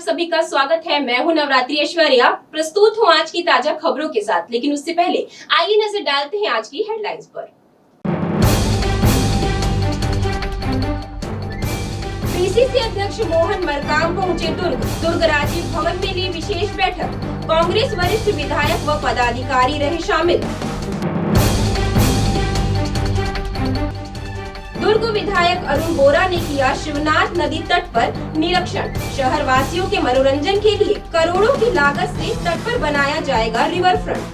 आप सभी का स्वागत है। मैं हूं नवरात्रि ऐश्वर्या, प्रस्तुत हूं आज की ताजा खबरों के साथ। लेकिन उससे पहले आइए नजर डालते हैं आज की हेडलाइंस पर। पीसीसी अध्यक्ष मोहन मरकाम पहुंचे दुर्ग राजीव भवन में ली विशेष बैठक। कांग्रेस वरिष्ठ विधायक व पदाधिकारी रहे शामिल। दुर्ग विधायक अरुण बोरा ने किया शिवनाथ नदी तट पर निरीक्षण। शहर वासियों के मनोरंजन के लिए करोड़ों की लागत से तट पर बनाया जाएगा रिवर फ्रंट।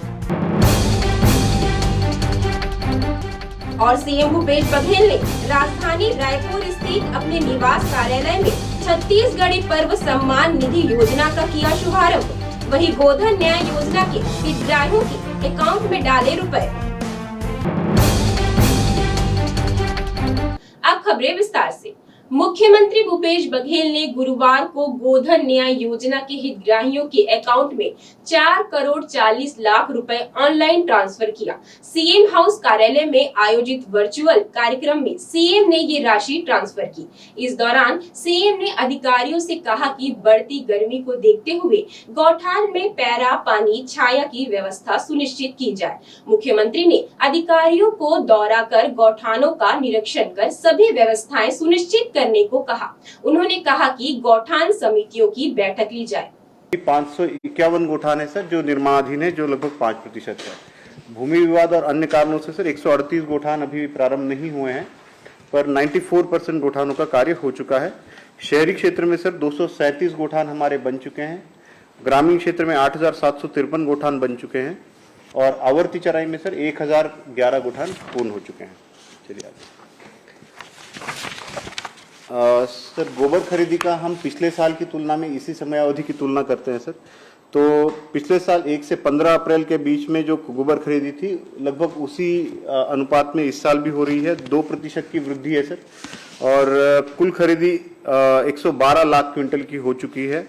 और सीएम भूपेश बघेल ने राजधानी रायपुर स्थित अपने निवास कार्यालय में छत्तीसगढ़ी पर्व सम्मान निधि योजना का किया शुभारंभ। वहीं गोधन न्याय योजना के हितग्राहियों के अकाउंट में डाले रुपए। अब खबरें विस्तार से। मुख्यमंत्री भूपेश बघेल ने गुरुवार को गोधन न्याय योजना के हितग्राहियों के अकाउंट में 4 करोड़ 40 लाख रुपए ऑनलाइन ट्रांसफर किया। सीएम हाउस कार्यालय में आयोजित वर्चुअल कार्यक्रम में सीएम ने ये राशि ट्रांसफर की। इस दौरान सीएम ने अधिकारियों से कहा कि बढ़ती गर्मी को देखते हुए गौठान में पैरा, पानी, छाया की व्यवस्था सुनिश्चित की जाए। मुख्यमंत्री ने अधिकारियों को दौरा कर गौठानों का निरीक्षण कर सभी व्यवस्थाएं सुनिश्चित करने को कहा। उन्होंने कहा कि गौठान समितियों की बैठक ली जाए। 551 गौठान है सर जो निर्माणाधीन है, जो लगभग 5% है। भूमि विवाद और अन्य कारणों से सर 138 गौठान अभी भी प्रारंभ नहीं हुए हैं, पर 94% गौठानों का कार्य हो चुका है। शहरी क्षेत्र में सर 237 गौठान हमारे बन चुके हैं। ग्रामीण क्षेत्र में 8753 गौठान बन चुके हैं और आवर्ती चराई में सर 1011 गौठान पूर्ण हो चुके हैं। चलिए आगे। सर गोबर खरीदी का हम पिछले साल की तुलना में इसी समय अवधि की तुलना करते हैं सर, तो पिछले साल 1 से 15 अप्रैल के बीच में जो गोबर खरीदी थी लगभग उसी अनुपात में इस साल भी हो रही है। 2% की वृद्धि है सर और कुल खरीदी 112 लाख क्विंटल की हो चुकी है।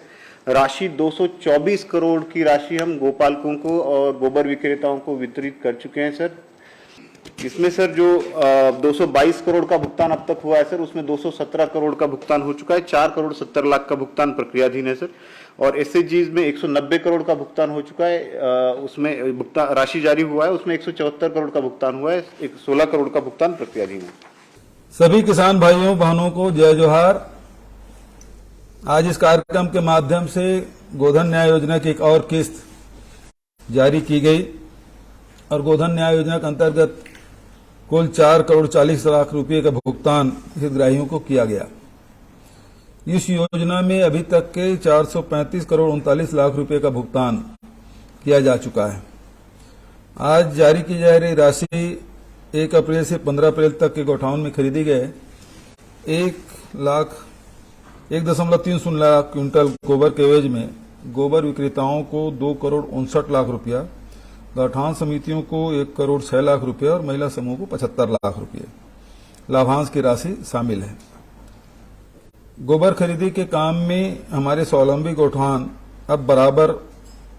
राशि 224 करोड़ की राशि हम गोपालकों को और गोबर विक्रेताओं को वितरित कर चुके हैं सर। इसमें सर जो 222 करोड़ का भुगतान अब तक हुआ है सर, उसमें 217 करोड़ का भुगतान हो चुका है। 4 करोड़ 70 लाख का भुगतान प्रक्रियाधीन है सर और एसएचजीज में 190 करोड़ का भुगतान हो चुका है। उसमें भुगतान राशि जारी हुआ है, उसमें 174 करोड़ का भुगतान हुआ है। 16 करोड़ का भुगतान प्रक्रियाधीन है। सभी किसान भाइयों बहनों को जय जोहार। आज इस कार्यक्रम के माध्यम से गोधन न्याय योजना की एक और किस्त जारी की गई और गोधन न्याय योजना के अंतर्गत कुल 4 करोड़ 40 लाख रुपए का भुगतान हितग्राहियों को किया गया। इस योजना में अभी तक के 435 करोड़ 39 लाख रुपए का भुगतान किया जा चुका है। आज जारी की जा रही राशि 1 अप्रैल से 15 अप्रैल तक के गौठान में खरीदी गए 1.30 लाख क्विंटल गोबर के एवज में गोबर विक्रेताओं को 2 करोड़ 59 लाख रुपया, गौठान समितियों को 1 करोड़ 6 लाख रुपए और महिला समूह को 75 लाख रुपए लाभांश की राशि शामिल है। गोबर खरीदी के काम में हमारे स्वावलंबी गौठान अब बराबर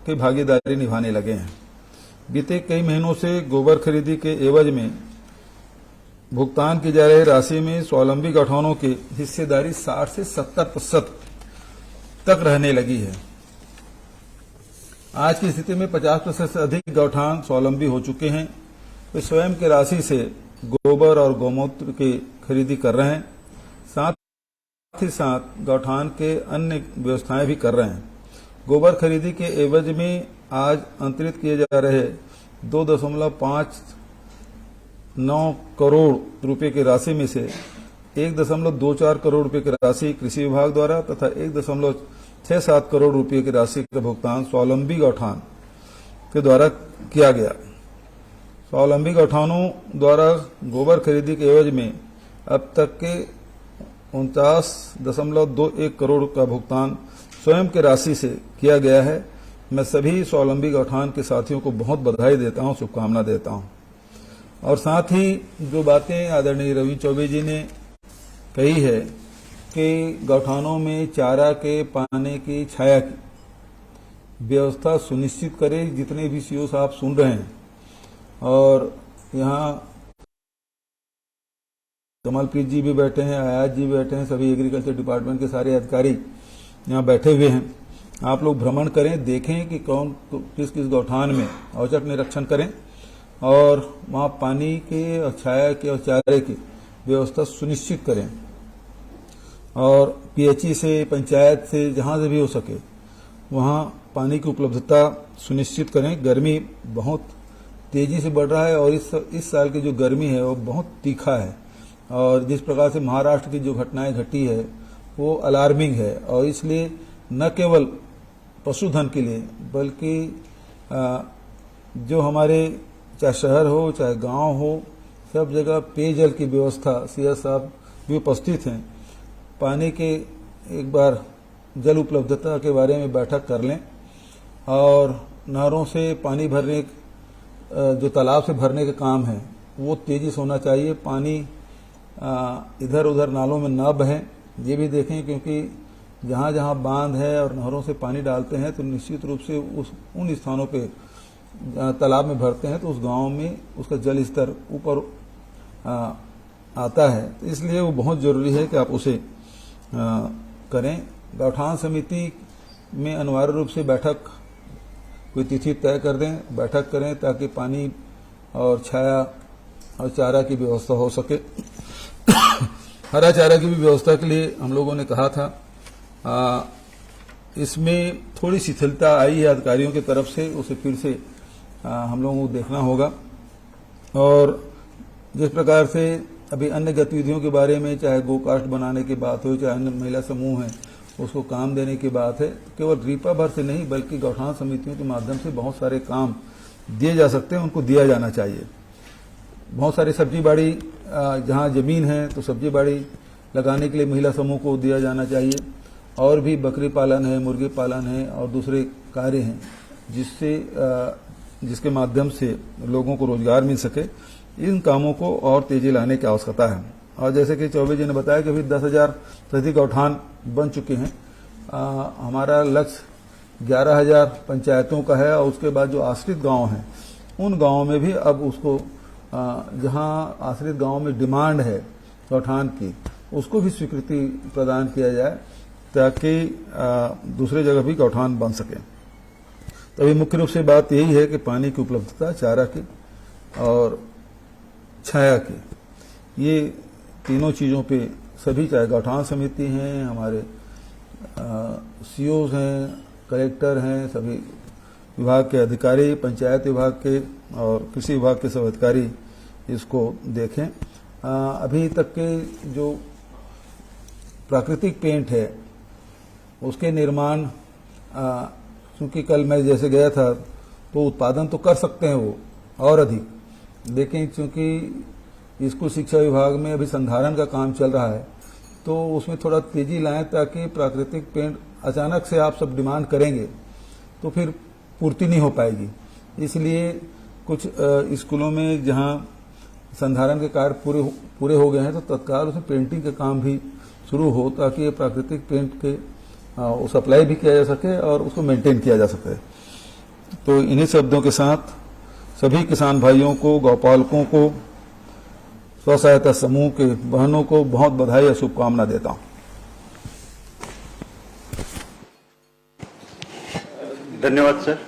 की भागीदारी निभाने लगे हैं। बीते कई महीनों से गोबर खरीदी के एवज में भुगतान की जा रही राशि में स्वावलंबी गौठानों की हिस्सेदारी 60 से 70% तक रहने लगी है। आज की स्थिति में 50% से अधिक गौठान स्वावलंबी हो चुके हैं। वे स्वयं की राशि से गोबर और गौमूत्र की खरीदी कर रहे हैं, साथ ही साथ गौठान के अन्य व्यवस्थाएं भी कर रहे हैं। गोबर खरीदी के एवज में आज अंतरित किए जा रहे 2.59 करोड़ रुपए की राशि में से 1.24 करोड़ रुपए की राशि कृषि विभाग द्वारा तथा 1.67 करोड़ रुपए की राशि का भुगतान स्वावलंबी गौठान के द्वारा किया गया। स्वावलंबी गौठानों द्वारा गोबर खरीदी के एवज में अब तक के 49.21 करोड़ का भुगतान स्वयं की राशि से किया गया है। मैं सभी स्वावलंबी गौठान के साथियों को बहुत बधाई देता हूं, शुभकामना देता हूं। और साथ ही जो बातें आदरणीय रवि चौबे जी ने कही है कि गौठानों में चारा के, पानी की, छाया की व्यवस्था सुनिश्चित करें। जितने भी सीओ साहब सुन रहे हैं और यहाँ कमलप्रीत जी भी बैठे हैं, आयात जी बैठे हैं, सभी एग्रीकल्चर डिपार्टमेंट के सारे अधिकारी यहाँ बैठे हुए हैं। आप लोग भ्रमण करें, देखें कि कौन किस किस गौठान में औचक निरीक्षण करें और वहाँ पानी के और छाया के और चारे की व्यवस्था सुनिश्चित करें और पीएचई से, पंचायत से, जहाँ से भी हो सके वहाँ पानी की उपलब्धता सुनिश्चित करें। गर्मी बहुत तेजी से बढ़ रहा है और इस साल की जो गर्मी है वो बहुत तीखा है और जिस प्रकार से महाराष्ट्र की जो घटनाएं घटी है वो अलार्मिंग है और इसलिए न केवल पशुधन के लिए बल्कि जो हमारे चाहे शहर हो चाहे गांव हो, सब जगह पेयजल की व्यवस्था, सीएस साहब भी उपस्थित हैं, पानी के एक बार जल उपलब्धता के बारे में बैठक कर लें और नहरों से पानी भरने, जो तालाब से भरने के काम है वो तेजी से होना चाहिए। पानी इधर उधर नालों में न बहे, ये भी देखें, क्योंकि जहाँ जहाँ बांध है और नहरों से पानी डालते हैं तो निश्चित रूप से उन स्थानों पे तालाब में भरते हैं तो उस गांव में उसका जल स्तर ऊपर आता है, तो इसलिए वो बहुत जरूरी है कि आप उसे करें। गौठान समिति में अनिवार्य रूप से बैठक, कोई तिथि तय कर दें, बैठक करें ताकि पानी और छाया और चारा की व्यवस्था हो सके। हरा चारा की भी व्यवस्था के लिए हम लोगों ने कहा था, इसमें थोड़ी शिथिलता आई है अधिकारियों की तरफ से, उसे फिर से हम लोगों को देखना होगा। और जिस प्रकार से अभी अन्य गतिविधियों के बारे में, चाहे गोकास्ट बनाने की बात हो, चाहे अन्य महिला समूह है उसको काम देने की बात है, केवल रीपा भर से नहीं बल्कि गौठान समितियों के माध्यम से बहुत सारे काम दिए जा सकते हैं, उनको दिया जाना चाहिए। बहुत सारी सब्जी बाड़ी, जहाँ जमीन है तो सब्जी बाड़ी लगाने के लिए महिला समूह को दिया जाना चाहिए। और भी बकरी पालन है, मुर्गी पालन है और दूसरे कार्य हैं जिसके माध्यम से लोगों को रोजगार मिल सके। इन कामों को और तेजी लाने की आवश्यकता है। और जैसे कि चौबे जी ने बताया कि अभी 10,000 से अधिक गौठान बन चुके हैं। हमारा लक्ष्य 11,000 पंचायतों का है और उसके बाद जो आश्रित गांव हैं उन गांवों में भी अब उसको जहां आश्रित गांव में डिमांड है गौठान की, उसको भी स्वीकृति प्रदान किया जाए ताकि दूसरे जगह भी गौठान बन सके। तो अभी मुख्य रूप से बात यही है कि पानी की उपलब्धता, चारा की और छाया की, ये तीनों चीजों पे सभी, चाहे गौठान समिति हैं, हमारे सीओज हैं, कलेक्टर हैं, सभी विभाग के अधिकारी, पंचायत विभाग के और कृषि विभाग के सब अधिकारी इसको देखें। अभी तक के जो प्राकृतिक पेंट है उसके निर्माण, क्योंकि कल मैं जैसे गया था तो उत्पादन तो कर सकते हैं वो और अधिक, लेकिन चूंकि स्कूल शिक्षा विभाग में अभी संधारण का काम चल रहा है तो उसमें थोड़ा तेजी लाएं ताकि प्राकृतिक पेंट अचानक से आप सब डिमांड करेंगे तो फिर पूर्ति नहीं हो पाएगी। इसलिए कुछ स्कूलों में जहां संधारण के कार्य पूरे हो गए हैं तो तत्काल उसमें पेंटिंग का काम भी शुरू हो ताकि ये प्राकृतिक पेंट के सप्लाई भी किया जा सके और उसको मेंटेन किया जा सके। तो इन्हीं शब्दों के साथ सभी किसान भाइयों को, गौपालकों को, स्व सहायता समूह के बहनों को बहुत बधाई और शुभकामना देता हूं। धन्यवाद सर।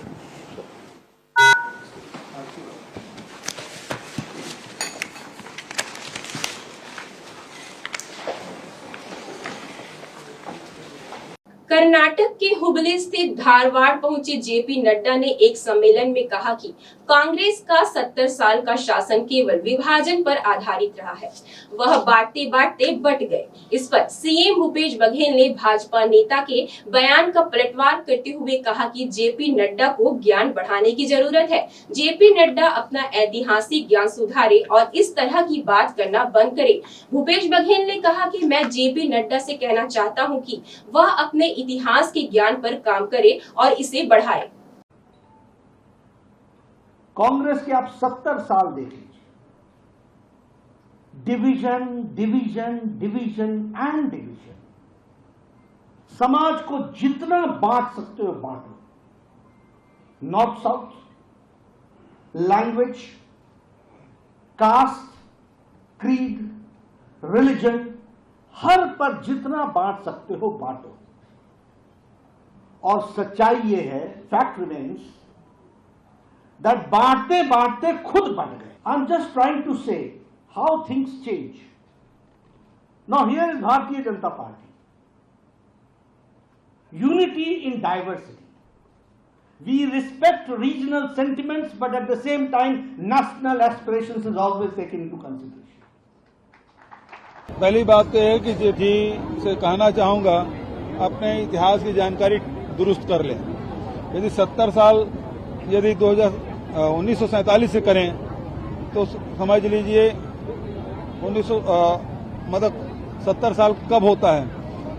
कर्नाटक के हुबली स्थित धारवाड़ पहुंचे जेपी नड्डा ने एक सम्मेलन में कहा कि कांग्रेस का 70 साल का शासन केवल विभाजन पर आधारित रहा है, वह बांटते बांटते बट गए। इस पर सीएम भूपेश बघेल ने भाजपा नेता के बयान का पलटवार करते हुए कहा कि जेपी नड्डा को ज्ञान बढ़ाने की जरूरत है। जेपी नड्डा अपना ऐतिहासिक ज्ञान सुधारे और इस तरह की बात करना बंद करे। भूपेश बघेल ने कहा कि मैं जेपी नड्डा से कहना चाहता हूं कि वह अपने इतिहास के ज्ञान पर काम करे और इसे बढ़ाए। कांग्रेस के आप 70 साल देख लीजिए, division division division and division. समाज को जितना बांट सकते हो बांटो, north south, language, caste, creed, religion, हर पर जितना बांट सकते हो बांटो। और सच्चाई ये है, फैक्ट रिमेन्स दैट बांटते बांटते खुद बट गए। I am just trying to say how things change. Now here is Bharatiya Janata Party, unity in diversity. We respect regional sentiments, but at the same time, national aspirations is always taken into consideration. पहली बात तो है कि जी से कहना चाहूंगा, अपने इतिहास की जानकारी दुरुस्त कर लें। यदि 70 साल यदि 1947 से करें तो समझ लीजिए मतलब 70 साल कब होता है।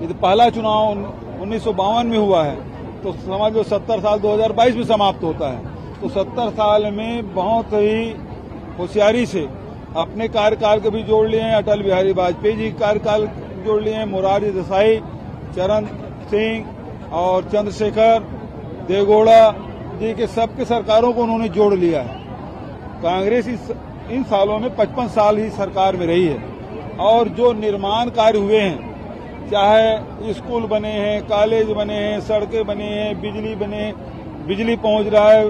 यदि पहला चुनाव 1952 में हुआ है तो समझ लो 70 साल 2022 में समाप्त होता है। तो 70 साल में बहुत ही होशियारी से अपने कार्यकाल के भी जोड़ लिए हैं, अटल बिहारी वाजपेयी जी कार्यकाल जोड़ लिए हैं, मोरारजी देसाई, चरण सिंह और चंद्रशेखर देवगौड़ा जी के सबके सरकारों को उन्होंने जोड़ लिया है। कांग्रेस इन सालों में 55 साल ही सरकार में रही है और जो निर्माण कार्य हुए हैं, चाहे स्कूल बने हैं, कॉलेज बने हैं, सड़कें बने हैं, बिजली पहुंच रहा है,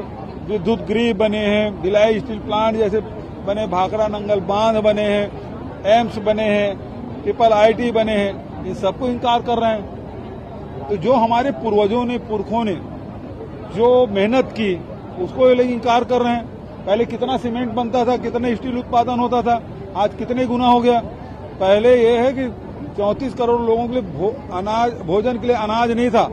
विद्युत गृह बने हैं, भिलाई स्टील प्लांट जैसे बने, भाखड़ा नंगल बांध बने हैं, एम्स बने हैं, ट्रिपल आईटी बने हैं, इन सबको इनकार कर रहे हैं। तो जो हमारे पूर्वजों ने, पुरखों ने जो मेहनत की उसको ये लोग इनकार कर रहे हैं। पहले कितना सीमेंट बनता था, कितने स्टील उत्पादन होता था, आज कितने गुना हो गया। पहले ये है कि 34 करोड़ लोगों के लिए भोजन के लिए अनाज नहीं था।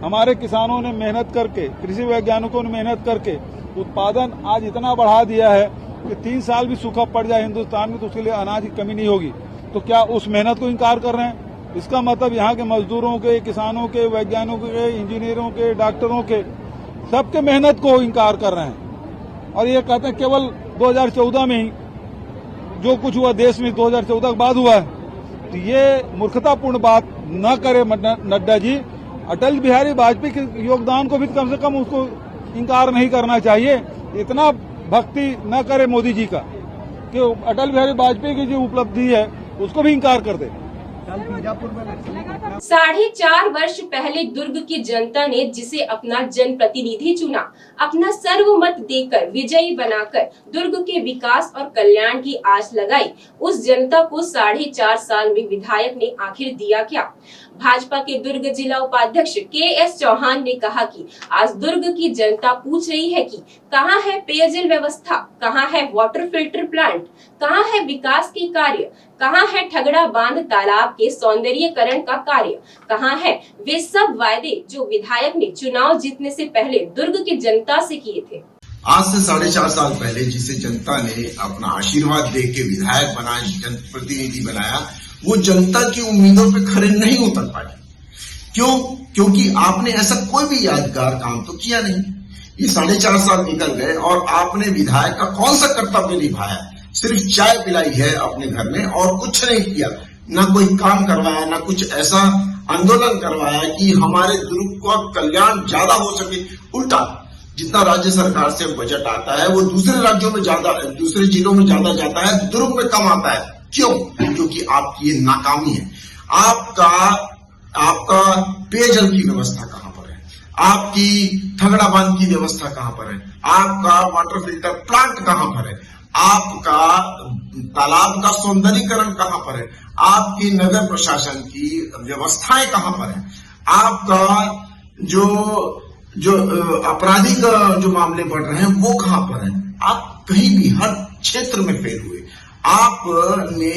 हमारे किसानों ने मेहनत करके, कृषि वैज्ञानिकों ने मेहनत करके उत्पादन आज इतना बढ़ा दिया है कि 3 साल भी सूखा पड़ जाए हिंदुस्तान में तो उसके लिए अनाज की कमी नहीं होगी। तो क्या उस मेहनत को इनकार कर रहे हैं? इसका मतलब यहाँ के मजदूरों के, किसानों के, वैज्ञानिकों के, इंजीनियरों के, डॉक्टरों के, सबके मेहनत को इनकार कर रहे हैं। और ये कहते हैं केवल 2014 में ही जो कुछ हुआ देश में 2014 के बाद हुआ है। तो ये मूर्खतापूर्ण बात न करे नड्डा जी। अटल बिहारी वाजपेयी के योगदान को भी कम से कम उसको इनकार नहीं करना चाहिए। इतना भक्ति न करे मोदी जी का कि अटल बिहारी वाजपेयी की जो उपलब्धि है उसको भी इनकार कर दे। 4.5 वर्ष पहले दुर्ग की जनता ने जिसे अपना जनप्रतिनिधि चुना, अपना सर्वमत देकर विजयी बनाकर दुर्ग के विकास और कल्याण की आस लगाई, उस जनता को 4.5 साल में विधायक ने आखिर दिया क्या? भाजपा के दुर्ग जिला उपाध्यक्ष KS चौहान ने कहा कि आज दुर्ग की जनता पूछ रही है कि कहां है पेयजल व्यवस्था, कहां है वाटर फिल्टर प्लांट, कहां है विकास के कार्य, कहां है ठगड़ा बांध तालाब के सौंदर्यीकरण का कार्य, कहां है वे सब वायदे जो विधायक ने चुनाव जीतने से पहले दुर्ग की जनता से किए थे। आज से 4.5 साल पहले जिसे जनता ने अपना आशीर्वाद दे के विधायक बनाया, जनप्रतिनिधि बनाया, वो जनता की उम्मीदों पे खरे नहीं उतर पाए। क्यों? क्योंकि आपने ऐसा कोई भी यादगार काम तो किया नहीं। ये 4.5 साल निकल गए और आपने विधायक का कौन सा कर्तव्य निभाया? सिर्फ चाय पिलाई है अपने घर में और कुछ नहीं किया। ना कोई काम करवाया, ना कुछ ऐसा आंदोलन करवाया कि हमारे दुर्ग का कल्याण ज्यादा हो सके। उल्टा जितना राज्य सरकार से बजट आता है वो दूसरे राज्यों में ज्यादा, दूसरे जिलों में ज्यादा जाता है, दुर्ग में कम आता है। क्यों? क्योंकि आपकी ये नाकामी है। आपका पेयजल की व्यवस्था कहां पर है? आपकी ठगड़ा बांध की व्यवस्था कहां पर है? आपका वाटर फिल्टर प्लांट कहां पर है? आपका तालाब का सौंदर्यीकरण कहां पर है? आपकी नगर प्रशासन की व्यवस्थाएं कहां पर है? आपका जो आपराधिक जो मामले बढ़ रहे हैं वो कहां पर है? आप कहीं भी हर क्षेत्र में फेल हुए। आपने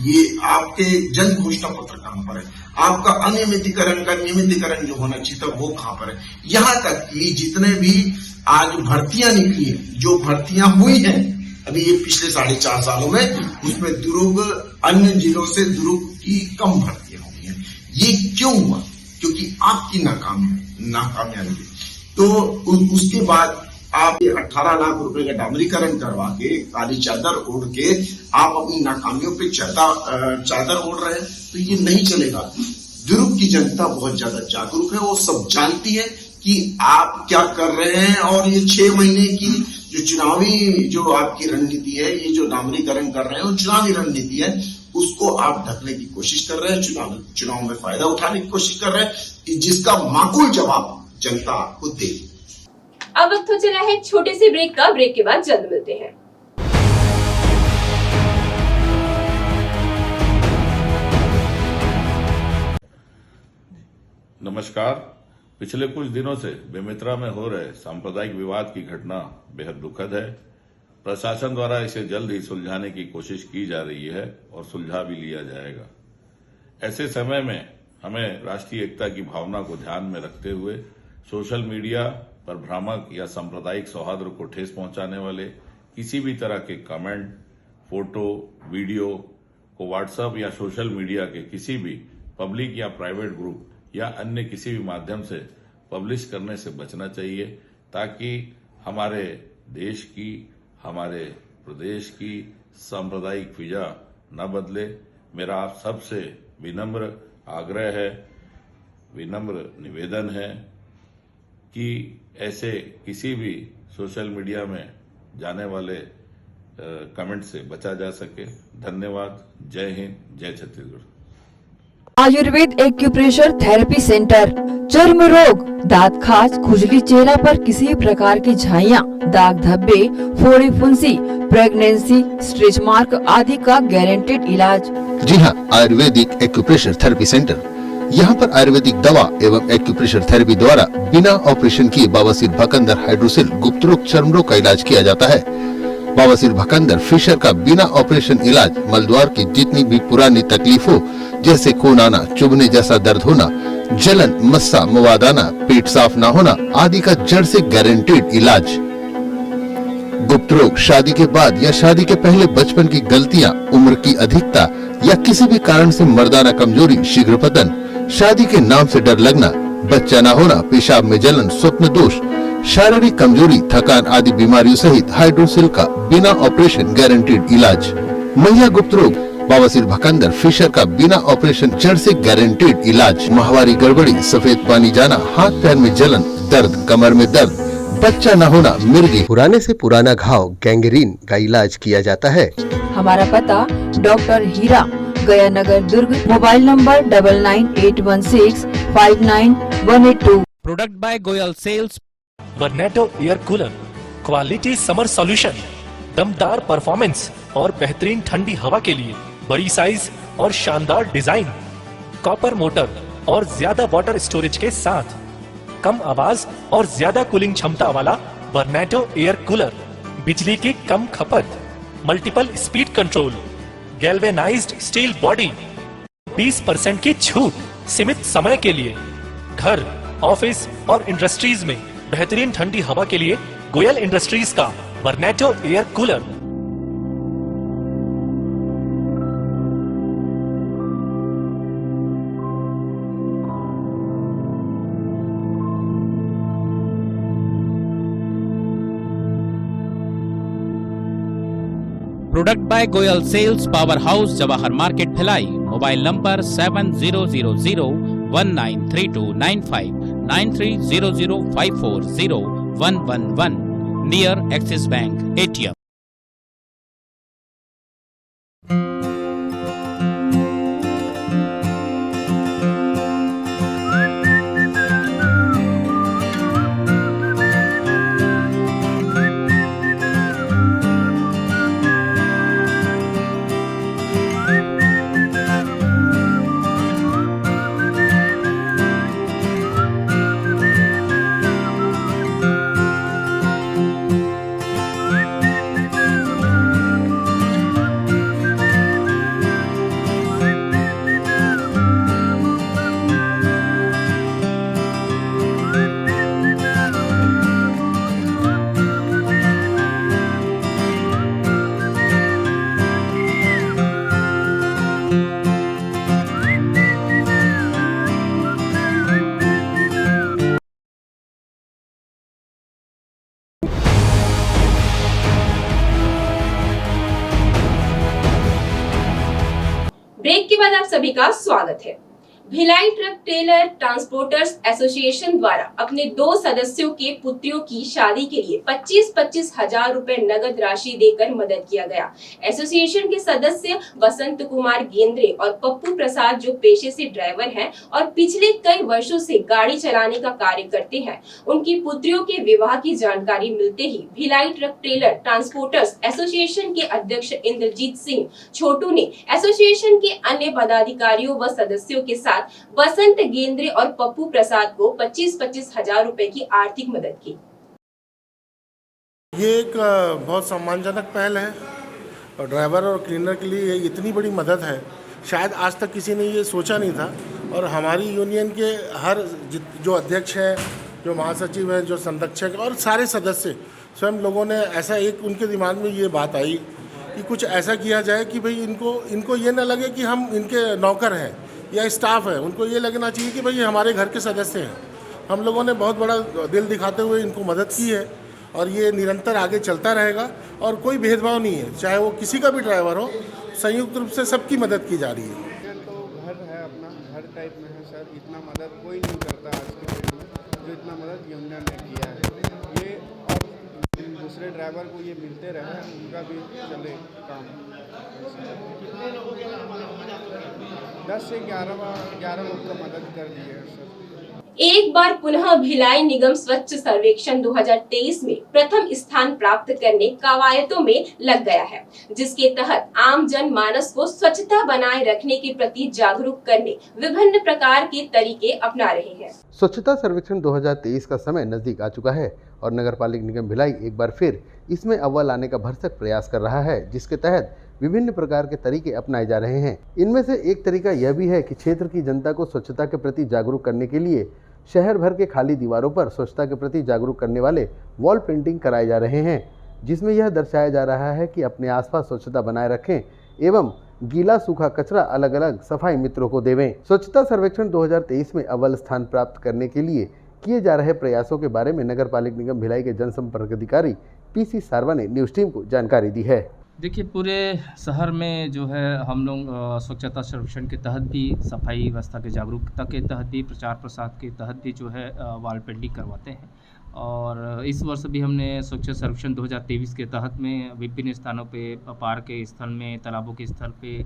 ये आपके जन घोषणा पत्र कहां पर है? आपका अनियमितीकरण का नियमितीकरण जो होना चाहिए था वो कहां पर है? यहां तक कि जितने भी आज भर्तियां निकली है, जो भर्तियां हुई हैं अभी ये पिछले 4.5 सालों में, उसमें दुर्ग अन्य जिलों से दुर्ग की कम भर्तियां हुई हैं। ये क्यों हुआ? क्योंकि आपकी नाकामयाबी। तो उसके बाद आप 18 लाख रुपए का डामरीकरण करवा के, काली चादर ओढ़ के आप अपनी नाकामियों पे चादर ओढ़ रहे हैं, तो ये नहीं चलेगा। दुर्ग की जनता बहुत ज्यादा जागरूक है, वो सब जानती है कि आप क्या कर रहे हैं। और ये 6 महीने की जो चुनावी जो आपकी रणनीति है, ये जो डामरीकरण कर रहे हैं वो चुनावी रणनीति है, उसको आप ढकने की कोशिश कर रहे हैं, चुनाव में फायदा उठाने की कोशिश कर रहे हैं, जिसका माकूल जवाब जनता को देगी। अब वक्त हो चला है एक छोटे से ब्रेक का। ब्रेक के बाद जल्द मिलते हैं। नमस्कार। पिछले कुछ दिनों से बेमेतरा में हो रहे सांप्रदायिक विवाद की घटना बेहद दुखद है। प्रशासन द्वारा इसे जल्द ही सुलझाने की कोशिश की जा रही है और सुलझा भी लिया जाएगा। ऐसे समय में हमें राष्ट्रीय एकता की भावना को ध्यान में रखते हुए सोशल मीडिया पर भ्रामक या सांप्रदायिक सौहार्द को ठेस पहुंचाने वाले किसी भी तरह के कमेंट, फोटो, वीडियो को व्हाट्सएप या सोशल मीडिया के किसी भी पब्लिक या प्राइवेट ग्रुप या अन्य किसी भी माध्यम से पब्लिश करने से बचना चाहिए, ताकि हमारे देश की, हमारे प्रदेश की सांप्रदायिक फिजा न बदले। मेरा आप सबसे विनम्र आग्रह है, विनम्र निवेदन है कि ऐसे किसी भी सोशल मीडिया में जाने वाले कमेंट से बचा जा सके। धन्यवाद। जय हिंद, जय Chhattisgarh. Ayurveda acupressure therapy centre. चर्म रोग, दांत खाज, खुजली, चेहरा पर किसी प्रकार की झाइयाँ, दाग धब्बे, फोड़ी फुंसी, प्रेगनेंसी, स्ट्रेच मार्क आदि का गारंटेड इलाज। जी हाँ, आयुर्वेदिक एक्यूप्रेशर थेरेपी सेंटर। यहाँ पर आयुर्वेदिक दवा एवं एक्यूप्रेशर थेरेपी द्वारा बिना ऑपरेशन किए बवासीर, भकंदर, हाइड्रोसिल, गुप्त रोग, चर्म रोग का इलाज किया जाता है। बवासीर, भकंदर, फिशर का बिना ऑपरेशन इलाज, मलद्वार की जितनी भी पुरानी तकलीफ हो, जैसे खून आना, चुभने जैसा दर्द होना, जलन, मस्सा, मवाद आना, पेट साफ न होना आदि का जड़ से गारंटेड इलाज। गुप्त रोग, शादी के बाद या शादी के पहले बचपन की गलतियां, उम्र की अधिकता या किसी भी कारण से मर्दाना कमजोरी, शीघ्र पतन, शादी के नाम से डर लगना, बच्चा न होना, पेशाब में जलन, स्वप्न दोष, शारीरिक कमजोरी, थकान आदि बीमारियों सहित हाइड्रोसिल का बिना ऑपरेशन गारंटेड इलाज। महिला गुप्त रोग, बवासीर, भकंदर, फिशर का बिना ऑपरेशन जड़ से गारंटेड इलाज। माहवारी गड़बड़ी, सफेद पानी जाना, हाथ पैर में जलन, दर्द, कमर में दर्द, बच्चा न होना, मिर्गी, पुराने से पुराना घाव, गैंग्रीन का इलाज किया जाता है। हमारा पता doctor Hira, Gaya Nagar, Durg. Mobile number 9981659182। Product by Goyal sales. Varneto air cooler, quality summer solution, दमदार परफॉर्मेंस और बेहतरीन ठंडी हवा के लिए बड़ी साइज और शानदार डिजाइन, कॉपर मोटर और ज्यादा वाटर स्टोरेज के साथ कम आवाज और ज्यादा कूलिंग क्षमता वाला वर्नेटो एयर कूलर, बिजली की कम खपत, multiple speed control, galvanised steel body, 20% की छूट सीमित समय के लिए। घर, ऑफिस और इंडस्ट्रीज में बेहतरीन ठंडी हवा के लिए गोयल इंडस्ट्रीज का Varneto air cooler. Product by Goyal sales, power house, Jawahar market, Bhilai. Mobile number 7000193295, 9300540111, near Axis bank ATM। Break के बाद आप सभी का स्वागत है। Bhilai truck trailer transporters association द्वारा अपने 2 सदस्यों के पुत्रियों की शादी के लिए 25-25 हजार रुपए नगद राशि देकर मदद किया गया। एसोसिएशन के सदस्य वसंत कुमार गेंद्रे और पप्पू प्रसाद जो पेशे से ड्राइवर हैं और पिछले कई वर्षों से गाड़ी चलाने का कार्य करते हैं, उनकी पुत्रियों के विवाह की जानकारी मिलते ही Bhilai truck trailer transporters association के अध्यक्ष इंद्रजीत सिंह छोटू ने एसोसिएशन के अन्य पदाधिकारियों व सदस्यों के साथ वसंत गेंद्रे और पप्पू प्रसाद को 25-25 हजार रुपए की आर्थिक मदद की। ये एक बहुत सम्मानजनक पहल है और ड्राइवर और क्लीनर के लिए इतनी बड़ी मदद है, शायद आज तक किसी ने ये सोचा नहीं था। और हमारी यूनियन के हर जो अध्यक्ष हैं, जो महासचिव हैं, जो संरक्षक और सारे सदस्य स्वयं लोगों ने ऐसा एक उनके दिमाग में ये बात आई कि कुछ ऐसा किया जाए कि भाई इनको ये ना लगे कि हम इनके नौकर हैं या स्टाफ है, उनको ये लगना चाहिए कि भाई ये हमारे घर के सदस्य हैं। हम लोगों ने बहुत बड़ा दिल दिखाते हुए इनको मदद की है और ये निरंतर आगे चलता रहेगा और कोई भेदभाव नहीं है, चाहे वो किसी का भी ड्राइवर हो, संयुक्त रूप से सबकी मदद की जा रही है। तो घर है अपना, घर टाइप में है सर, इतना मदद कोई नहीं करता आज के डेट में जो इतना मदद यूनियन ने किया है। ये और दूसरे ड्राइवर को ये मिलते रहे, उनका भी चले काम। 10 से 11 लोग का मदद कर दिए है सर। एक बार पुनः भिलाई निगम स्वच्छ सर्वेक्षण 2023 में प्रथम स्थान प्राप्त करने कवायदों में लग गया है, जिसके तहत आम जन मानस को स्वच्छता बनाए रखने के प्रति जागरूक करने विभिन्न प्रकार के तरीके अपना रहे हैं। स्वच्छता सर्वेक्षण 2023 का समय नजदीक आ चुका है और नगरपालिक निगम भिलाई एक बार फिर इसमें अव्वल आने का भरसक प्रयास कर रहा है, जिसके तहत विभिन्न प्रकार के तरीके अपनाए जा रहे हैं। इनमें से एक तरीका यह भी है कि क्षेत्र की जनता को स्वच्छता के प्रति जागरूक करने के लिए शहर भर के खाली दीवारों पर स्वच्छता के प्रति जागरूक करने वाले वॉल पेंटिंग कराए जा रहे हैं, जिसमें यह दर्शाया जा रहा है कि अपने आसपास स्वच्छता बनाए रखें एवं गीला सूखा कचरा अलग अलग सफाई मित्रों को देवें। स्वच्छता सर्वेक्षण 2023 में अव्वल स्थान प्राप्त करने के लिए किए जा रहे प्रयासों के बारे में नगरपालिक निगम भिलाई के जनसंपर्क अधिकारी पीसी सारवा ने न्यूज टीम को जानकारी दी है। देखिए, पूरे शहर में जो है हम लोग स्वच्छता सर्वेक्षण के तहत भी, सफाई व्यवस्था के जागरूकता के तहत भी, प्रचार प्रसार के तहत भी जो है वॉल पेंटिंग करवाते हैं। और इस वर्ष भी हमने स्वच्छ सर्वेक्षण 2023 के तहत में विभिन्न स्थानों पे, पार्क के स्थल में, तालाबों के स्थल पे,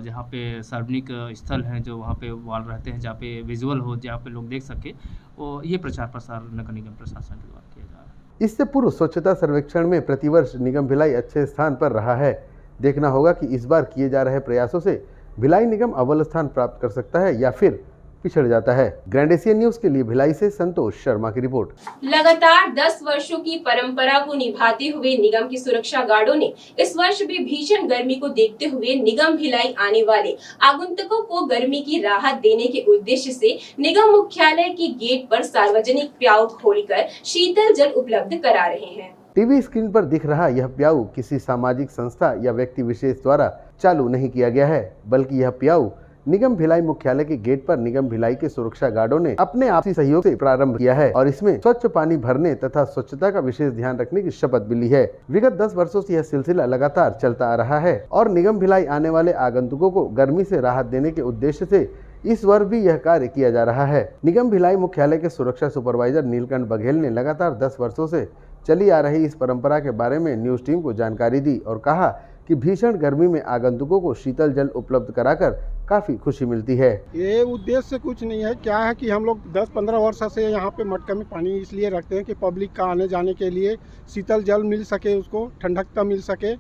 जहाँ पे सार्वजनिक स्थल हैं जो वहाँ पे वॉल रहते हैं, जहाँ पे विजुअल हो, जहाँ पे लोग देख सके, वो ये प्रचार प्रसार नगर निगम प्रशासन के द्वारा किया जा रहा है। इससे पूर्व स्वच्छता सर्वेक्षण में प्रतिवर्ष निगम भिलाई अच्छे स्थान पर रहा है। देखना होगा कि इस बार किए जा रहे प्रयासों से भिलाई निगम अव्वल स्थान प्राप्त कर सकता है या फिर पिछड़ जाता है। ग्रैंड एशियन न्यूज के लिए भिलाई से संतोष शर्मा की रिपोर्ट। लगातार 10 वर्षों की परंपरा को निभाते हुए निगम की सुरक्षा गार्डों ने इस वर्ष भी भीषण गर्मी को देखते हुए निगम भिलाई आने वाले आगंतुकों को गर्मी की राहत देने के उद्देश्य से निगम मुख्यालय के गेट पर सार्वजनिक प्याऊ खोलकर शीतल जल उपलब्ध करा रहे हैं। टीवी स्क्रीन पर दिख रहा यह प्याऊ किसी सामाजिक संस्था या व्यक्ति विशेष द्वारा चालू नहीं किया गया है, बल्कि यह प्याऊ निगम भिलाई मुख्यालय के गेट पर निगम भिलाई के सुरक्षा गार्डों ने अपने आपसी सहयोग से प्रारंभ किया है और इसमें स्वच्छ पानी भरने तथा स्वच्छता का विशेष ध्यान रखने की शपथ भी ली है। विगत 10 वर्षों से यह सिलसिला लगातार चलता आ रहा है और निगम भिलाई आने वाले आगंतुकों को गर्मी से राहत देने के उद्देश्य से इस वर्ष भी यह कार्य किया जा रहा है। निगम भिलाई मुख्यालय के सुरक्षा सुपरवाइजर नीलकंठ बघेल ने लगातार 10 वर्षों से चली आ रही इस परंपरा के बारे में न्यूज टीम को जानकारी दी और कहा कि भीषण गर्मी में आगंतुकों को शीतल जल उपलब्ध कराकर काफी खुशी मिलती है। ये उद्देश्य कुछ नहीं है, क्या है कि हम लोग 10-15 वर्ष से यहाँ पे मटका में पानी इसलिए रखते हैं कि पब्लिक का आने जाने के लिए शीतल जल मिल सके, उसको ठंडकता मिल सके,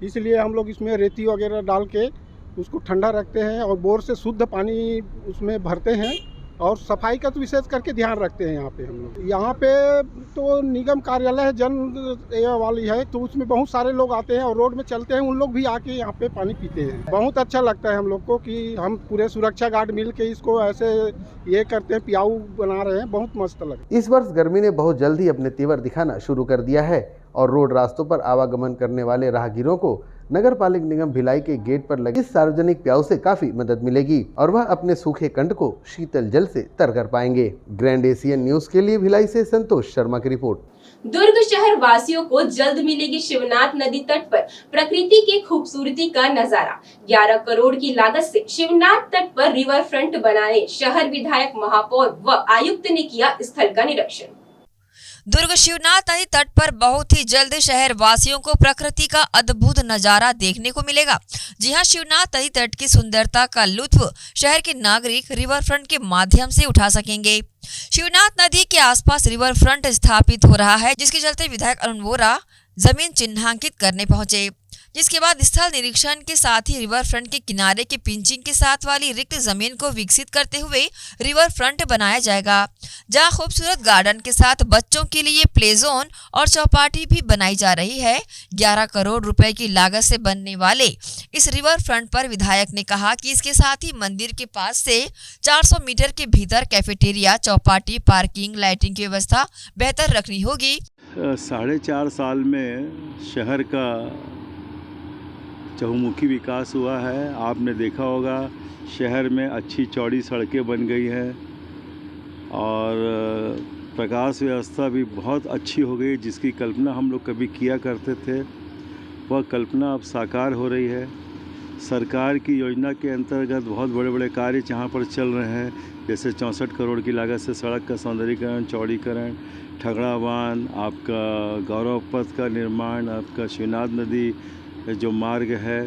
इसलिए हम लोग इसमें रेती वगैरह डाल के उसको ठंडा रखते हैं और बोर से शुद्ध पानी उसमें भरते हैं और सफाई का तो विशेष करके ध्यान रखते हैं। यहाँ पे हम लोग, यहाँ पे तो निगम कार्यालय है, जन वाली है, तो उसमें बहुत सारे लोग आते हैं और रोड में चलते हैं, उन लोग भी आके यहाँ पे पानी पीते हैं। बहुत अच्छा लगता है हम लोग को कि हम पूरे सुरक्षा गार्ड मिल के इसको ऐसे ये करते हैं, प्याऊ बना रहे हैं, बहुत मस्त लगता है। इस वर्ष गर्मी ने बहुत जल्द ही अपने तेवर दिखाना शुरू कर दिया है और रोड रास्तों पर आवागमन करने वाले राहगीरों को नगर पालिक निगम भिलाई के गेट पर लगे इस सार्वजनिक प्याऊ से काफी मदद मिलेगी और वह अपने सूखे कंठ को शीतल जल से तर कर पाएंगे। ग्रैंड एशियन न्यूज के लिए भिलाई से संतोष शर्मा की रिपोर्ट। दुर्ग शहर वासियों को जल्द मिलेगी शिवनाथ नदी तट पर प्रकृति की खूबसूरती का नजारा। 11 करोड़ की लागत से शिवनाथ तट पर रिवर फ्रंट बनाने शहर विधायक, महापौर व आयुक्त ने किया स्थल का निरीक्षण। दुर्ग शिवनाथ नदी तट पर बहुत ही जल्द शहर वासियों को प्रकृति का अद्भुत नजारा देखने को मिलेगा। जी हां, शिवनाथ नदी तट की सुंदरता का लुत्फ शहर के नागरिक रिवर फ्रंट के माध्यम से उठा सकेंगे। शिवनाथ नदी के आसपास रिवर फ्रंट स्थापित हो रहा है, जिसके चलते विधायक अरुण वोरा जमीन चिन्हांकित करने पहुंचे, जिसके बाद स्थल निरीक्षण के साथ ही रिवर फ्रंट के किनारे के पिंचिंग के साथ वाली रिक्त जमीन को विकसित करते हुए रिवर फ्रंट बनाया जाएगा, जहां खूबसूरत गार्डन के साथ बच्चों के लिए प्ले जोन और चौपाटी भी बनाई जा रही है। 11 करोड़ रुपए की लागत से बनने वाले इस रिवर फ्रंट पर विधायक ने कहा कि इसके साथ ही मंदिर के पास से 400 मीटर के भीतर कैफेटेरिया, चौपाटी, पार्किंग, लाइटिंग की व्यवस्था बेहतर रखनी होगी। 4.5 साल में शहर का चहुमुखी विकास हुआ है। आपने देखा होगा शहर में अच्छी चौड़ी सड़कें बन गई हैं और प्रकाश व्यवस्था भी बहुत अच्छी हो गई। जिसकी कल्पना हम लोग कभी किया करते थे, वह कल्पना अब साकार हो रही है। सरकार की योजना के अंतर्गत बहुत बड़े बड़े कार्य जहाँ पर चल रहे हैं, जैसे 64 करोड़ की लागत से सड़क का सौंदर्यीकरण, चौड़ीकरण, ठगड़ा बांध, आपका गौरव पथ का निर्माण, आपका शिवनाथ नदी जो मार्ग है,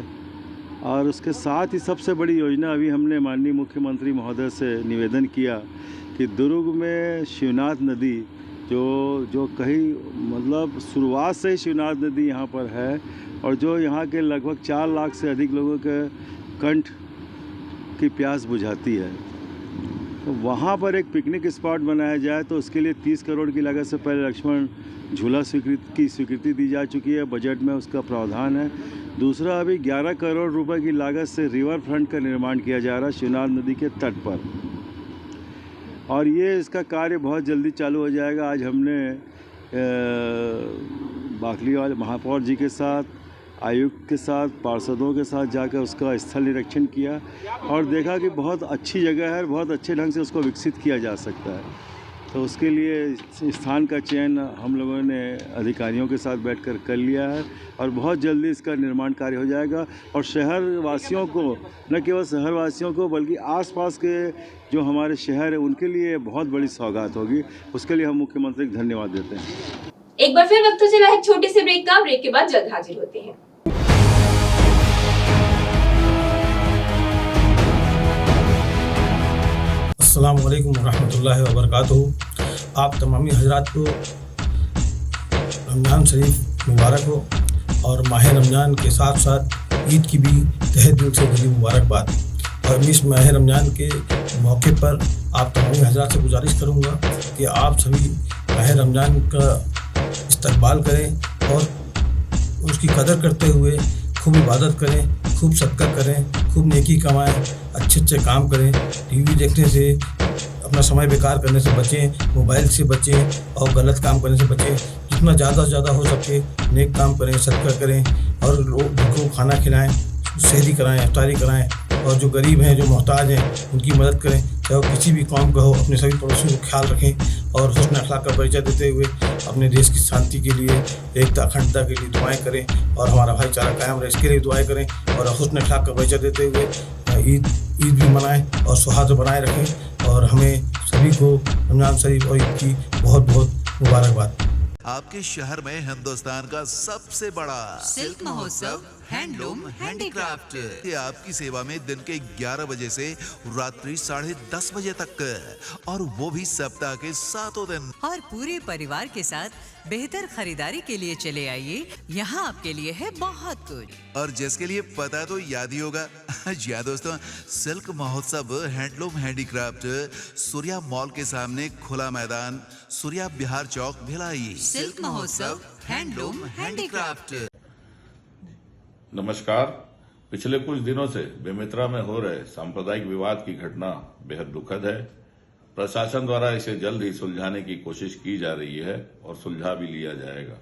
और उसके साथ ही सबसे बड़ी योजना अभी हमने माननीय मुख्यमंत्री महोदय से निवेदन किया कि दुर्ग में शिवनाथ नदी जो कहीं मतलब शुरुआत से ही शिवनाथ नदी यहाँ पर है और जो यहाँ के लगभग 4 लाख से अधिक लोगों के कंठ की प्यास बुझाती है, तो वहाँ पर एक पिकनिक स्पॉट बनाया जाए। तो उसके लिए 30 करोड़ की लागत से पहले लक्ष्मण झूला स्वीकृति दी जा चुकी है, बजट में उसका प्रावधान है। दूसरा, अभी 11 करोड़ रुपए की लागत से रिवर फ्रंट का निर्माण किया जा रहा है शिवनाथ नदी के तट पर, और ये इसका कार्य बहुत जल्दी चालू हो जाएगा। आज हमने बाकली वाले महापौर जी के साथ, आयुक्त के साथ, पार्षदों के साथ जाकर उसका स्थल निरीक्षण किया और देखा कि बहुत अच्छी जगह है, बहुत अच्छे ढंग से उसको विकसित किया जा सकता है। तो उसके लिए स्थान का चयन हम लोगों ने अधिकारियों के साथ बैठकर कर लिया है और बहुत जल्दी इसका निर्माण कार्य हो जाएगा। और शहर वासियों को, न केवल शहर वासियों को बल्कि आसपास के जो हमारे शहर है उनके लिए बहुत बड़ी सौगात होगी। उसके लिए हम मुख्यमंत्री को धन्यवाद देते हैं। एक बार फिर वक्त हो चला है छोटे से ब्रेक का। ब्रेक के बाद जल्द हाजिर होते हैं। अस्सलाम वालेकुम रहमतुल्लाहि व बरकातहू। आप तमामी हजरात को रमज़ान शरीफ मुबारक हो और माह रमज़ान के साथ साथ ईद की भी तहे दिल से दिली मुबारकबाद। और इस माह रमज़ान के मौके पर आप तमामी हजरात से गुजारिश करूँगा कि आप सभी माह रमज़ान का इस्तकबाल करें और उसकी कदर करते हुए खूब इबादत करें, खूब सदका करें, खूब नेकी कमाएं, अच्छे अच्छे काम करें। टीवी देखने से, अपना समय बेकार करने से बचें, मोबाइल से बचें और गलत काम करने से बचें। जितना ज़्यादा से ज़्यादा हो सके नेक काम करें, सदका करें और लोगों को खाना खिलाएं, सहरी कराएं, इफ्तारी कराएं और जो गरीब हैं, जो मोहताज हैं, उनकी मदद करें। चाहे वो किसी भी कौम का हो, अपने सभी पड़ोसियों को ख्याल रखें और हुस्न अखलाक का परिचय देते हुए अपने देश की शांति के लिए, एकता अखंडता के लिए दुआएं करें और हमारा भाईचारा कायम रहे, इसके लिए दुआएं करें और हुस्न अखलाक का परिचय देते हुए ईद भी मनाएं और सौहार्द बनाए रखें। और हमें सभी को रमज़ान शरीफ और ईद की बहुत बहुत मुबारकबाद। आपके शहर में हिंदुस्तान का सबसे बड़ा सिल्क महोत्सव हैंडलूम हैंडीक्राफ्ट ये आपकी सेवा में दिन के 11 बजे से रात्रि 10:30 बजे तक, और वो भी सप्ताह के 7 दिन। और पूरे परिवार के साथ बेहतर खरीदारी के लिए चले आइए, यहाँ आपके लिए है बहुत कुछ। और जिसके लिए पता तो याद ही होगा। जी हाँ दोस्तों, सिल्क महोत्सव हैंडलूम हैंडीक्राफ्ट सूर्या मॉल के सामने खुला मैदान, सूर्या बिहार चौक, भिलाई। सिल्क महोत्सव हैंडलूम हैंडीक्राफ्ट। नमस्कार। पिछले कुछ दिनों से बेमित्रा में हो रहे सांप्रदायिक विवाद की घटना बेहद दुखद है। प्रशासन द्वारा इसे जल्द ही सुलझाने की कोशिश की जा रही है और सुलझा भी लिया जाएगा।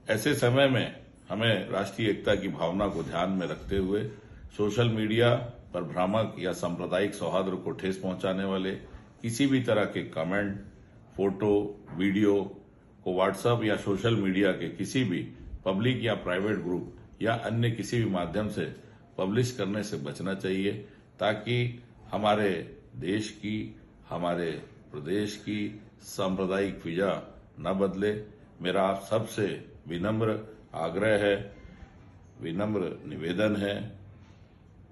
ऐसे समय में हमें राष्ट्रीय एकता की भावना को ध्यान में रखते हुए सोशल मीडिया पर भ्रामक या सांप्रदायिक सौहार्द को ठेस पहुंचाने वाले किसी भी तरह के कमेंट, फोटो, वीडियो को व्हाट्सएप या सोशल मीडिया के किसी भी पब्लिक या प्राइवेट ग्रुप या अन्य किसी भी माध्यम से पब्लिश करने से बचना चाहिए, ताकि हमारे देश की, हमारे प्रदेश की सांप्रदायिक फिजा न बदले। मेरा आप सबसे विनम्र आग्रह है, विनम्र निवेदन है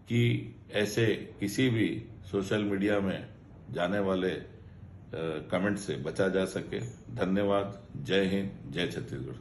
कि ऐसे किसी भी सोशल मीडिया में जाने वाले कमेंट से बचा जा सके। धन्यवाद। जय हिंद, जय छत्तीसगढ़।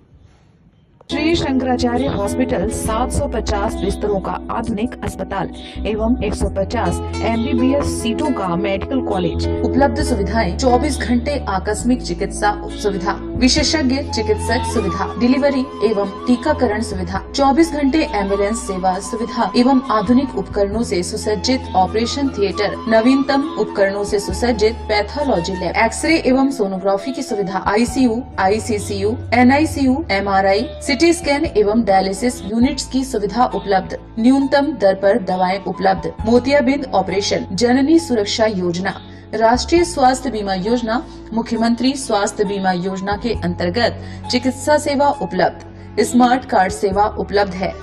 श्री शंकराचार्य हॉस्पिटल 750 बिस्तरों का आधुनिक अस्पताल एवं 150 MBBS सीटों का मेडिकल कॉलेज। उपलब्ध सुविधाएं 24 घंटे आकस्मिक चिकित्सा सुविधा, विशेषज्ञ चिकित्सक सुविधा, डिलीवरी एवं टीकाकरण सुविधा, 24 घंटे एम्बुलेंस सेवा सुविधा एवं आधुनिक उपकरणों से सुसज्जित ऑपरेशन थिएटर, नवीनतम उपकरणों से सुसज्जित पैथोलॉजी लैब, एक्सरे एवं सोनोग्राफी की सुविधा, ICU, ICCU, NICU, MRI, CT scan एवं डायलिसिस यूनिट्स की सुविधा उपलब्ध। न्यूनतम दर पर दवाएं उपलब्ध। मोतियाबिंद ऑपरेशन, जननी सुरक्षा योजना, राष्ट्रीय स्वास्थ्य बीमा योजना, मुख्यमंत्री स्वास्थ्य बीमा योजना के अंतर्गत चिकित्सा सेवा उपलब्ध। स्मार्ट कार्ड सेवा उपलब्ध है।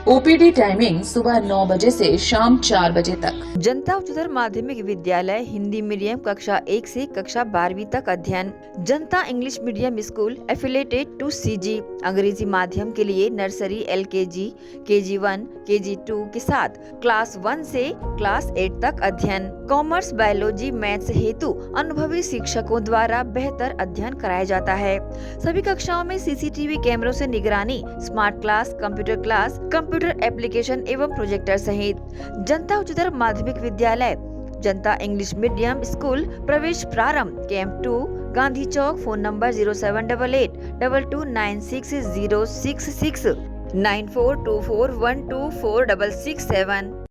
OPD टाइमिंग सुबह 9 बजे से शाम 4 बजे तक। जनता उच्चतर माध्यमिक विद्यालय हिंदी मीडियम कक्षा 1 से कक्षा 12वीं तक अध्ययन। Janta English medium school affiliated to CG अंग्रेजी माध्यम के लिए नर्सरी, LKG, KG1, KG2 के साथ क्लास 1 से क्लास 8 तक अध्ययन। कॉमर्स, बायोलॉजी, मैथ्स हेतु अनुभवी शिक्षकों द्वारा बेहतर अध्ययन कराया जाता है। सभी कक्षाओं में CCTV कैमरों से निगरानी, स्मार्ट क्लास, कंप्यूटर एप्लीकेशन एवं प्रोजेक्टर सहित। जनता उच्चतर माध्यमिक विद्यालय जनता इंग्लिश मीडियम स्कूल प्रवेश प्रारंभ camp 2 Gandhi Chowk. Phone number 0788 22960666 9424124667।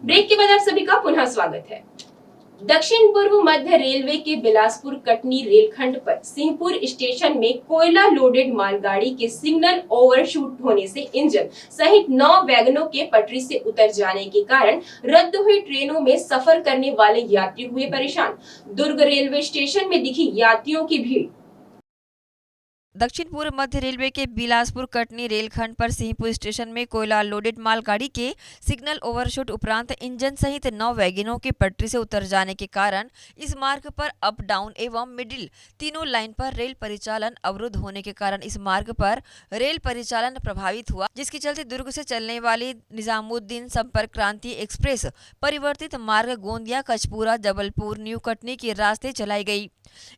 Break के बाद आप सभी का पुनः स्वागत है। दक्षिण पूर्व मध्य रेलवे के बिलासपुर कटनी रेलखंड पर सिंहपुर स्टेशन में कोयला लोडेड मालगाड़ी के सिग्नल ओवरशूट होने से इंजन सहित 9 वैगनों के पटरी से उतर जाने के कारण रद्द हुई ट्रेनों में सफर करने वाले यात्री हुए परेशान। दुर्ग रेलवे स्टेशन में दिखी यात्रियों की भीड़। दक्षिण पूर्व मध्य रेलवे के बिलासपुर कटनी रेलखंड पर सिंहपुर स्टेशन में कोयला लोडेड मालगाड़ी के सिग्नल ओवरशूट उपरांत इंजन सहित 9 वैगनों के पटरी से उतर जाने के कारण इस मार्ग पर अप डाउन एवं मिडिल तीनों लाइन पर रेल परिचालन अवरुद्ध होने के कारण इस मार्ग पर रेल परिचालन प्रभावित हुआ, जिसके चलते दुर्ग से चलने वाली निजामुद्दीन संपर्क क्रांति एक्सप्रेस परिवर्तित मार्ग गोंदिया, कचपुरा, जबलपुर, न्यू कटनी के रास्ते चलाई गई।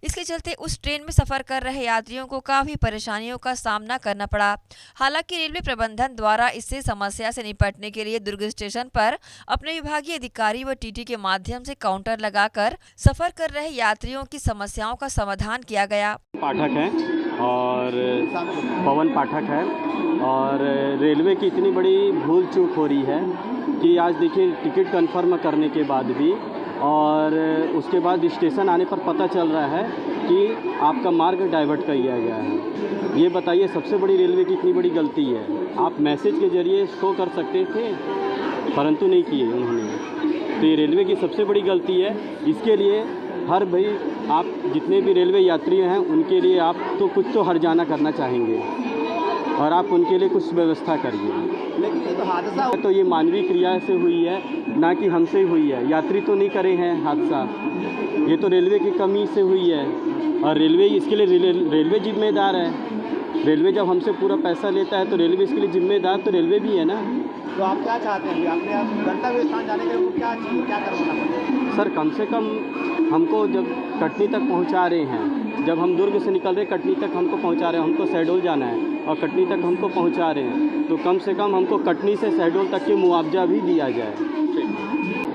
इसके चलते उस ट्रेन में सफर कर रहे यात्रियों को काफी परेशानियों का सामना करना पड़ा। हालांकि रेलवे प्रबंधन द्वारा इससे समस्या से निपटने के लिए दुर्ग स्टेशन पर अपने विभागीय अधिकारी व TT के माध्यम से काउंटर लगाकर सफर कर रहे यात्रियों की समस्याओं का समाधान किया गया। पाठक हैं और पवन पाठक है और रेलवे की इतनी बड़ी भूल चूक हो रही है कि आज देखिए टिकट कंफर्म करने के बाद भी और उसके बाद स्टेशन आने पर पता चल रहा है कि आपका मार्ग डाइवर्ट कर दिया गया है। ये बताइए सबसे बड़ी रेलवे की इतनी बड़ी गलती है। आप मैसेज के जरिए शो कर सकते थे परंतु नहीं किए उन्होंने, तो ये रेलवे की सबसे बड़ी गलती है। इसके लिए हर भाई आप जितने भी रेलवे यात्री हैं उनके लिए आप तो कुछ तो हर्जाना करना चाहेंगे और आप उनके लिए कुछ व्यवस्था करिए। लेकिन ये तो हादसा तो ये मानवीय क्रिया से हुई है, ना कि हमसे हुई है। यात्री तो नहीं करे हैं हादसा, ये तो रेलवे की कमी से हुई है और रेलवे इसके लिए रेलवे जिम्मेदार है। रेलवे जब हमसे पूरा पैसा लेता है तो रेलवे इसके लिए जिम्मेदार तो रेलवे भी है ना। तो आप क्या चाहते हैं? अपने गंतव्य स्थान जाने के लिए क्या करवाना पड़ेगा? सर कम से कम हमको जब कटनी तक पहुंचा रहे हैं, जब हम दुर्ग से निकल रहे कटनी तक हमको पहुंचा रहे हैं, हमको शहडोल जाना है और कटनी तक हमको पहुंचा रहे हैं, तो कम से कम हमको कटनी से शहडोल तक के मुआवजा भी दिया जाए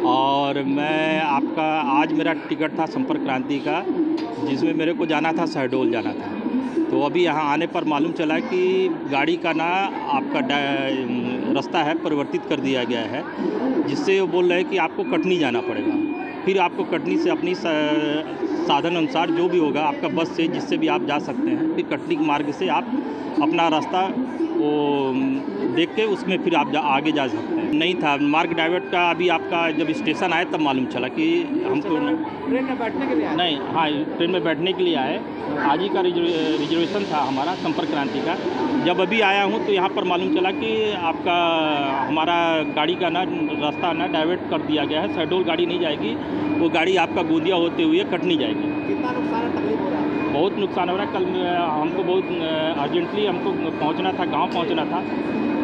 और मैं आपका आज मेरा टिकट था संपर्क क्रांति का, जिसमें मेरे को जाना था शहडोल जाना था। तो अभी यहाँ आने पर मालूम चला कि गाड़ी का ना आपका रास्ता है परिवर्तित कर दिया गया है, जिससे वो बोल रहे हैं कि आपको कटनी जाना पड़ेगा। फिर आपको कटनी से अपनी साधन अनुसार जो भी होगा आपका बस से जिससे भी आप जा सकते हैं, फिर कटनी के मार्ग से आप अपना रास्ता वो देख के उसमें फिर आप आगे जा सकते हैं। नहीं था मार्ग डाइवर्ट का, अभी आपका जब स्टेशन आए तब मालूम चला कि हमको ट्रेन में बैठने के लिए आए? नहीं, हाँ ट्रेन में बैठने के लिए आए। आज ही का रिजर्वेशन था हमारा संपर्क क्रांति का। जब अभी आया हूँ तो यहाँ पर मालूम चला कि आपका हमारा गाड़ी का ना रास्ता ना डाइवर्ट कर दिया गया है, शहडोल गाड़ी नहीं जाएगी, वो गाड़ी आपका गोंदिया होते हुए कटनी जाएगी। कितना नुकसान तकलीफ हो रहा है? बहुत नुकसान हो रहा है। कल हमको बहुत अर्जेंटली हमको पहुंचना था, गांव पहुंचना था।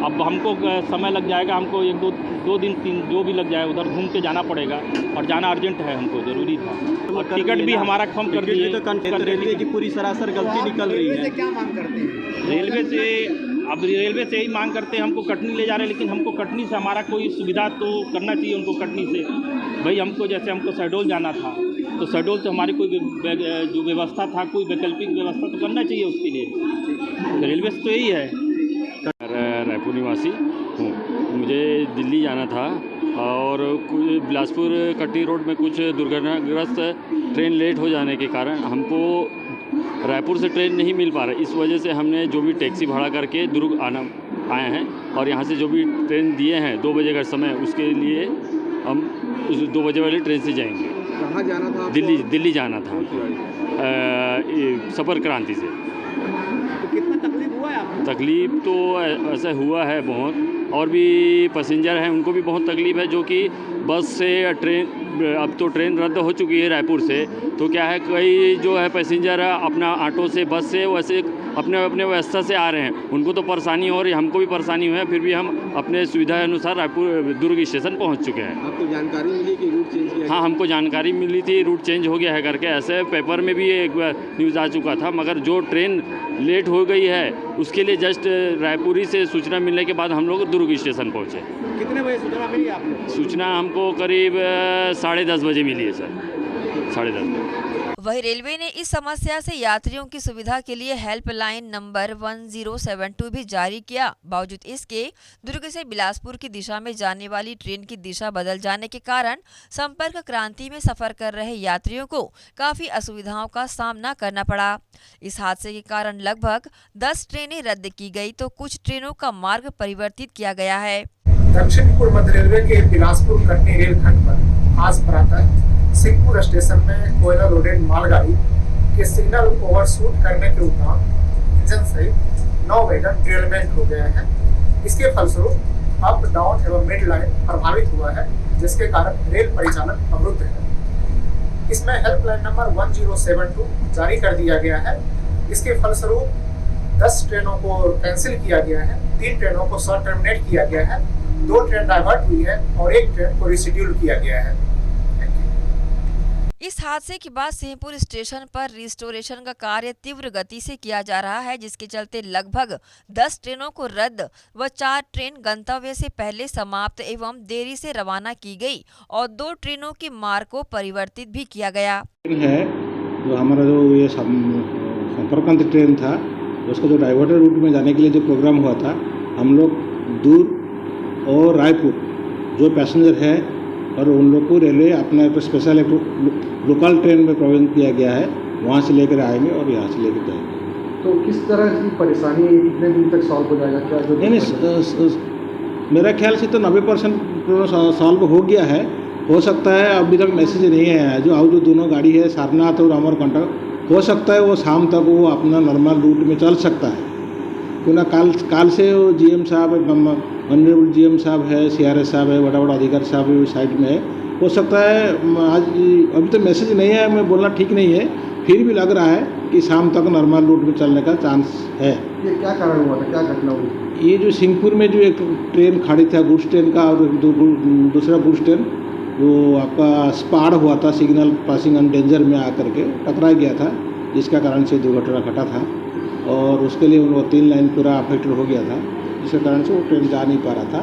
अब हमको समय लग जाएगा, हमको एक दो दिन तीन जो भी लग जाए, उधर घूम के जाना पड़ेगा और जाना अर्जेंट है, हमको ज़रूरी था। और टिकट भी हमारा कम कर दिए। रेलवे की पूरी सरासर गलती निकल रही है। क्या मांग करते हैं रेलवे से? अब रेलवे से यही मांग करते हैं, हमको कटनी ले जा रहे हैं, लेकिन हमको कटनी से हमारा कोई सुविधा तो करना चाहिए उनको। कटनी से भाई हमको जैसे हमको शहडोल जाना था, तो शहडोल से हमारी कोई जो व्यवस्था था, कोई वैकल्पिक व्यवस्था तो करना चाहिए उसके लिए। तो रेलवे से तो यही है। रायपुर निवासी हूँ, मुझे दिल्ली जाना था और कुछ बिलासपुर कटनी रोड में कुछ दुर्घटनाग्रस्त ट्रेन लेट हो जाने के कारण हमको रायपुर से ट्रेन नहीं मिल पा रहा। इस वजह से हमने जो भी टैक्सी भाड़ा करके दुर्ग आए हैं और यहाँ से जो भी ट्रेन दिए हैं 2 बजे का समय, उसके लिए हम उस 2 बजे वाली ट्रेन से जाएंगे। कहाँ जाना था? दिल्ली जाना था संपर्क क्रांति से। तो कितना तकलीफ हुआ है आपको? तकलीफ तो ऐसा हुआ है बहुत, और भी पैसेंजर हैं उनको भी बहुत तकलीफ है, जो कि बस से ट्रेन, अब तो ट्रेन रद्द हो चुकी है रायपुर से, तो क्या है कई जो है पैसेंजर अपना ऑटो से बस से वैसे अपने व्यवस्था से आ रहे हैं, उनको तो परेशानी हो रही है, हमको भी परेशानी हुई है, फिर भी हम अपने सुविधा अनुसार रायपुर दुर्ग स्टेशन पहुंच चुके हैं। आपको जानकारी मिली कि रूट चेंज किया? हाँ, हमको जानकारी मिली थी रूट चेंज हो गया है करके, ऐसे पेपर में भी एक न्यूज़ आ चुका था, मगर जो ट्रेन लेट हो गई है उसके लिए जस्ट रायपुरी से सूचना मिलने के बाद हम लोग दुर्ग स्टेशन पहुँचे। कितने बजे सूचना मिली आपको? सूचना हमको करीब 10:30 बजे मिली है सर, 10:30 बजे। वहीं रेलवे ने इस समस्या से यात्रियों की सुविधा के लिए हेल्पलाइन नंबर 1072 भी जारी किया। बावजूद इसके दुर्ग से बिलासपुर की दिशा में जाने वाली ट्रेन की दिशा बदल जाने के कारण संपर्क क्रांति में सफर कर रहे यात्रियों को काफी असुविधाओं का सामना करना पड़ा। इस हादसे के कारण लगभग 10 ट्रेनें रद्द की गई तो कुछ ट्रेनों का मार्ग परिवर्तित किया गया है। दक्षिण पूर्व मध्य रेलवे के बिलासपुर कटनी रेलखंड पर आज प्रातः सिंहपुर स्टेशन में कोयला लोडेड मालगाड़ी के सिग्नल ओवरशूट करने के उपरांत इंजन सहित 9 वैगन डिरेलमेंट हो गए हैं। इसके फलस्वरूप अप डाउन एवं मिड लाइन प्रभावित हुआ है, जिसके कारण रेल परिचालन अवरुद्ध है। इसमें हेल्पलाइन नंबर 1072 जारी कर दिया गया है। इसके फलस्वरूप 10 ट्रेनों को कैंसिल किया गया है, 3 ट्रेनों को शॉर्ट टर्मिनेट किया गया है, 2 ट्रेन डाइवर्ट हुई है और 1 ट्रेन को रिशेड्यूल किया गया है। इस हादसे के बाद सिंहपुर स्टेशन पर रिस्टोरेशन का कार्य तीव्र गति से किया जा रहा है, जिसके चलते लगभग 10 ट्रेनों को रद्द व 4 ट्रेन गंतव्य से पहले समाप्त एवं देरी से रवाना की गई और 2 ट्रेनों के मार्ग को परिवर्तित भी किया गया है। जो हमारा जो ये संपर्क क्रांति ट्रेन था, उसका जो डाइवर्टर रूट में जाने के लिए जो प्रोग्राम हुआ था, हम लोग दूर और रायपुर जो पैसेंजर है और उन लोग को रेलवे अपना एक स्पेशल एक लोकल ट्रेन में प्रबंध किया गया है, वहाँ से लेकर आएंगे और यहाँ से लेकर जाएंगे। तो किस तरह की परेशानी कितने दिन तक सॉल्व हो जाएगा? क्या जो नहीं, मेरा ख्याल से तो 90% सॉल्व हो गया है। हो सकता है अभी तक मैसेज नहीं आया है। जो दोनों गाड़ी है सारनाथ और अमरकंटक, हो सकता है वो शाम तक वो अपना नॉर्मल रूट में चल सकता है, क्योंकि काल से वो GM साहब, ऑनरेबल GM साहब है, CRS साहब है, बड़ा अधिकारी साहब साइड में है। हो सकता है आज अभी तो मैसेज नहीं आया, मैं बोलना ठीक नहीं है, फिर भी लग रहा है कि शाम तक नॉर्मल रूट में चलने का चांस है। ये क्या कारण हुआ था, क्या घटना हुई? ये जो सिंहपुर में जो एक ट्रेन खड़ी था गुड्स ट्रेन का, और दूसरा गुड्स ट्रेन जो आपका स्पाड हुआ था, सिग्नल पासिंग ऑन डेंजर में आकर के टकरा गया था, जिसका कारण से दुर्घटना घटा था और उसके लिए वो 3 लाइन पूरा अफेक्टेड हो गया था, जिसके कारण से वो ट्रेन जा नहीं पा रहा था।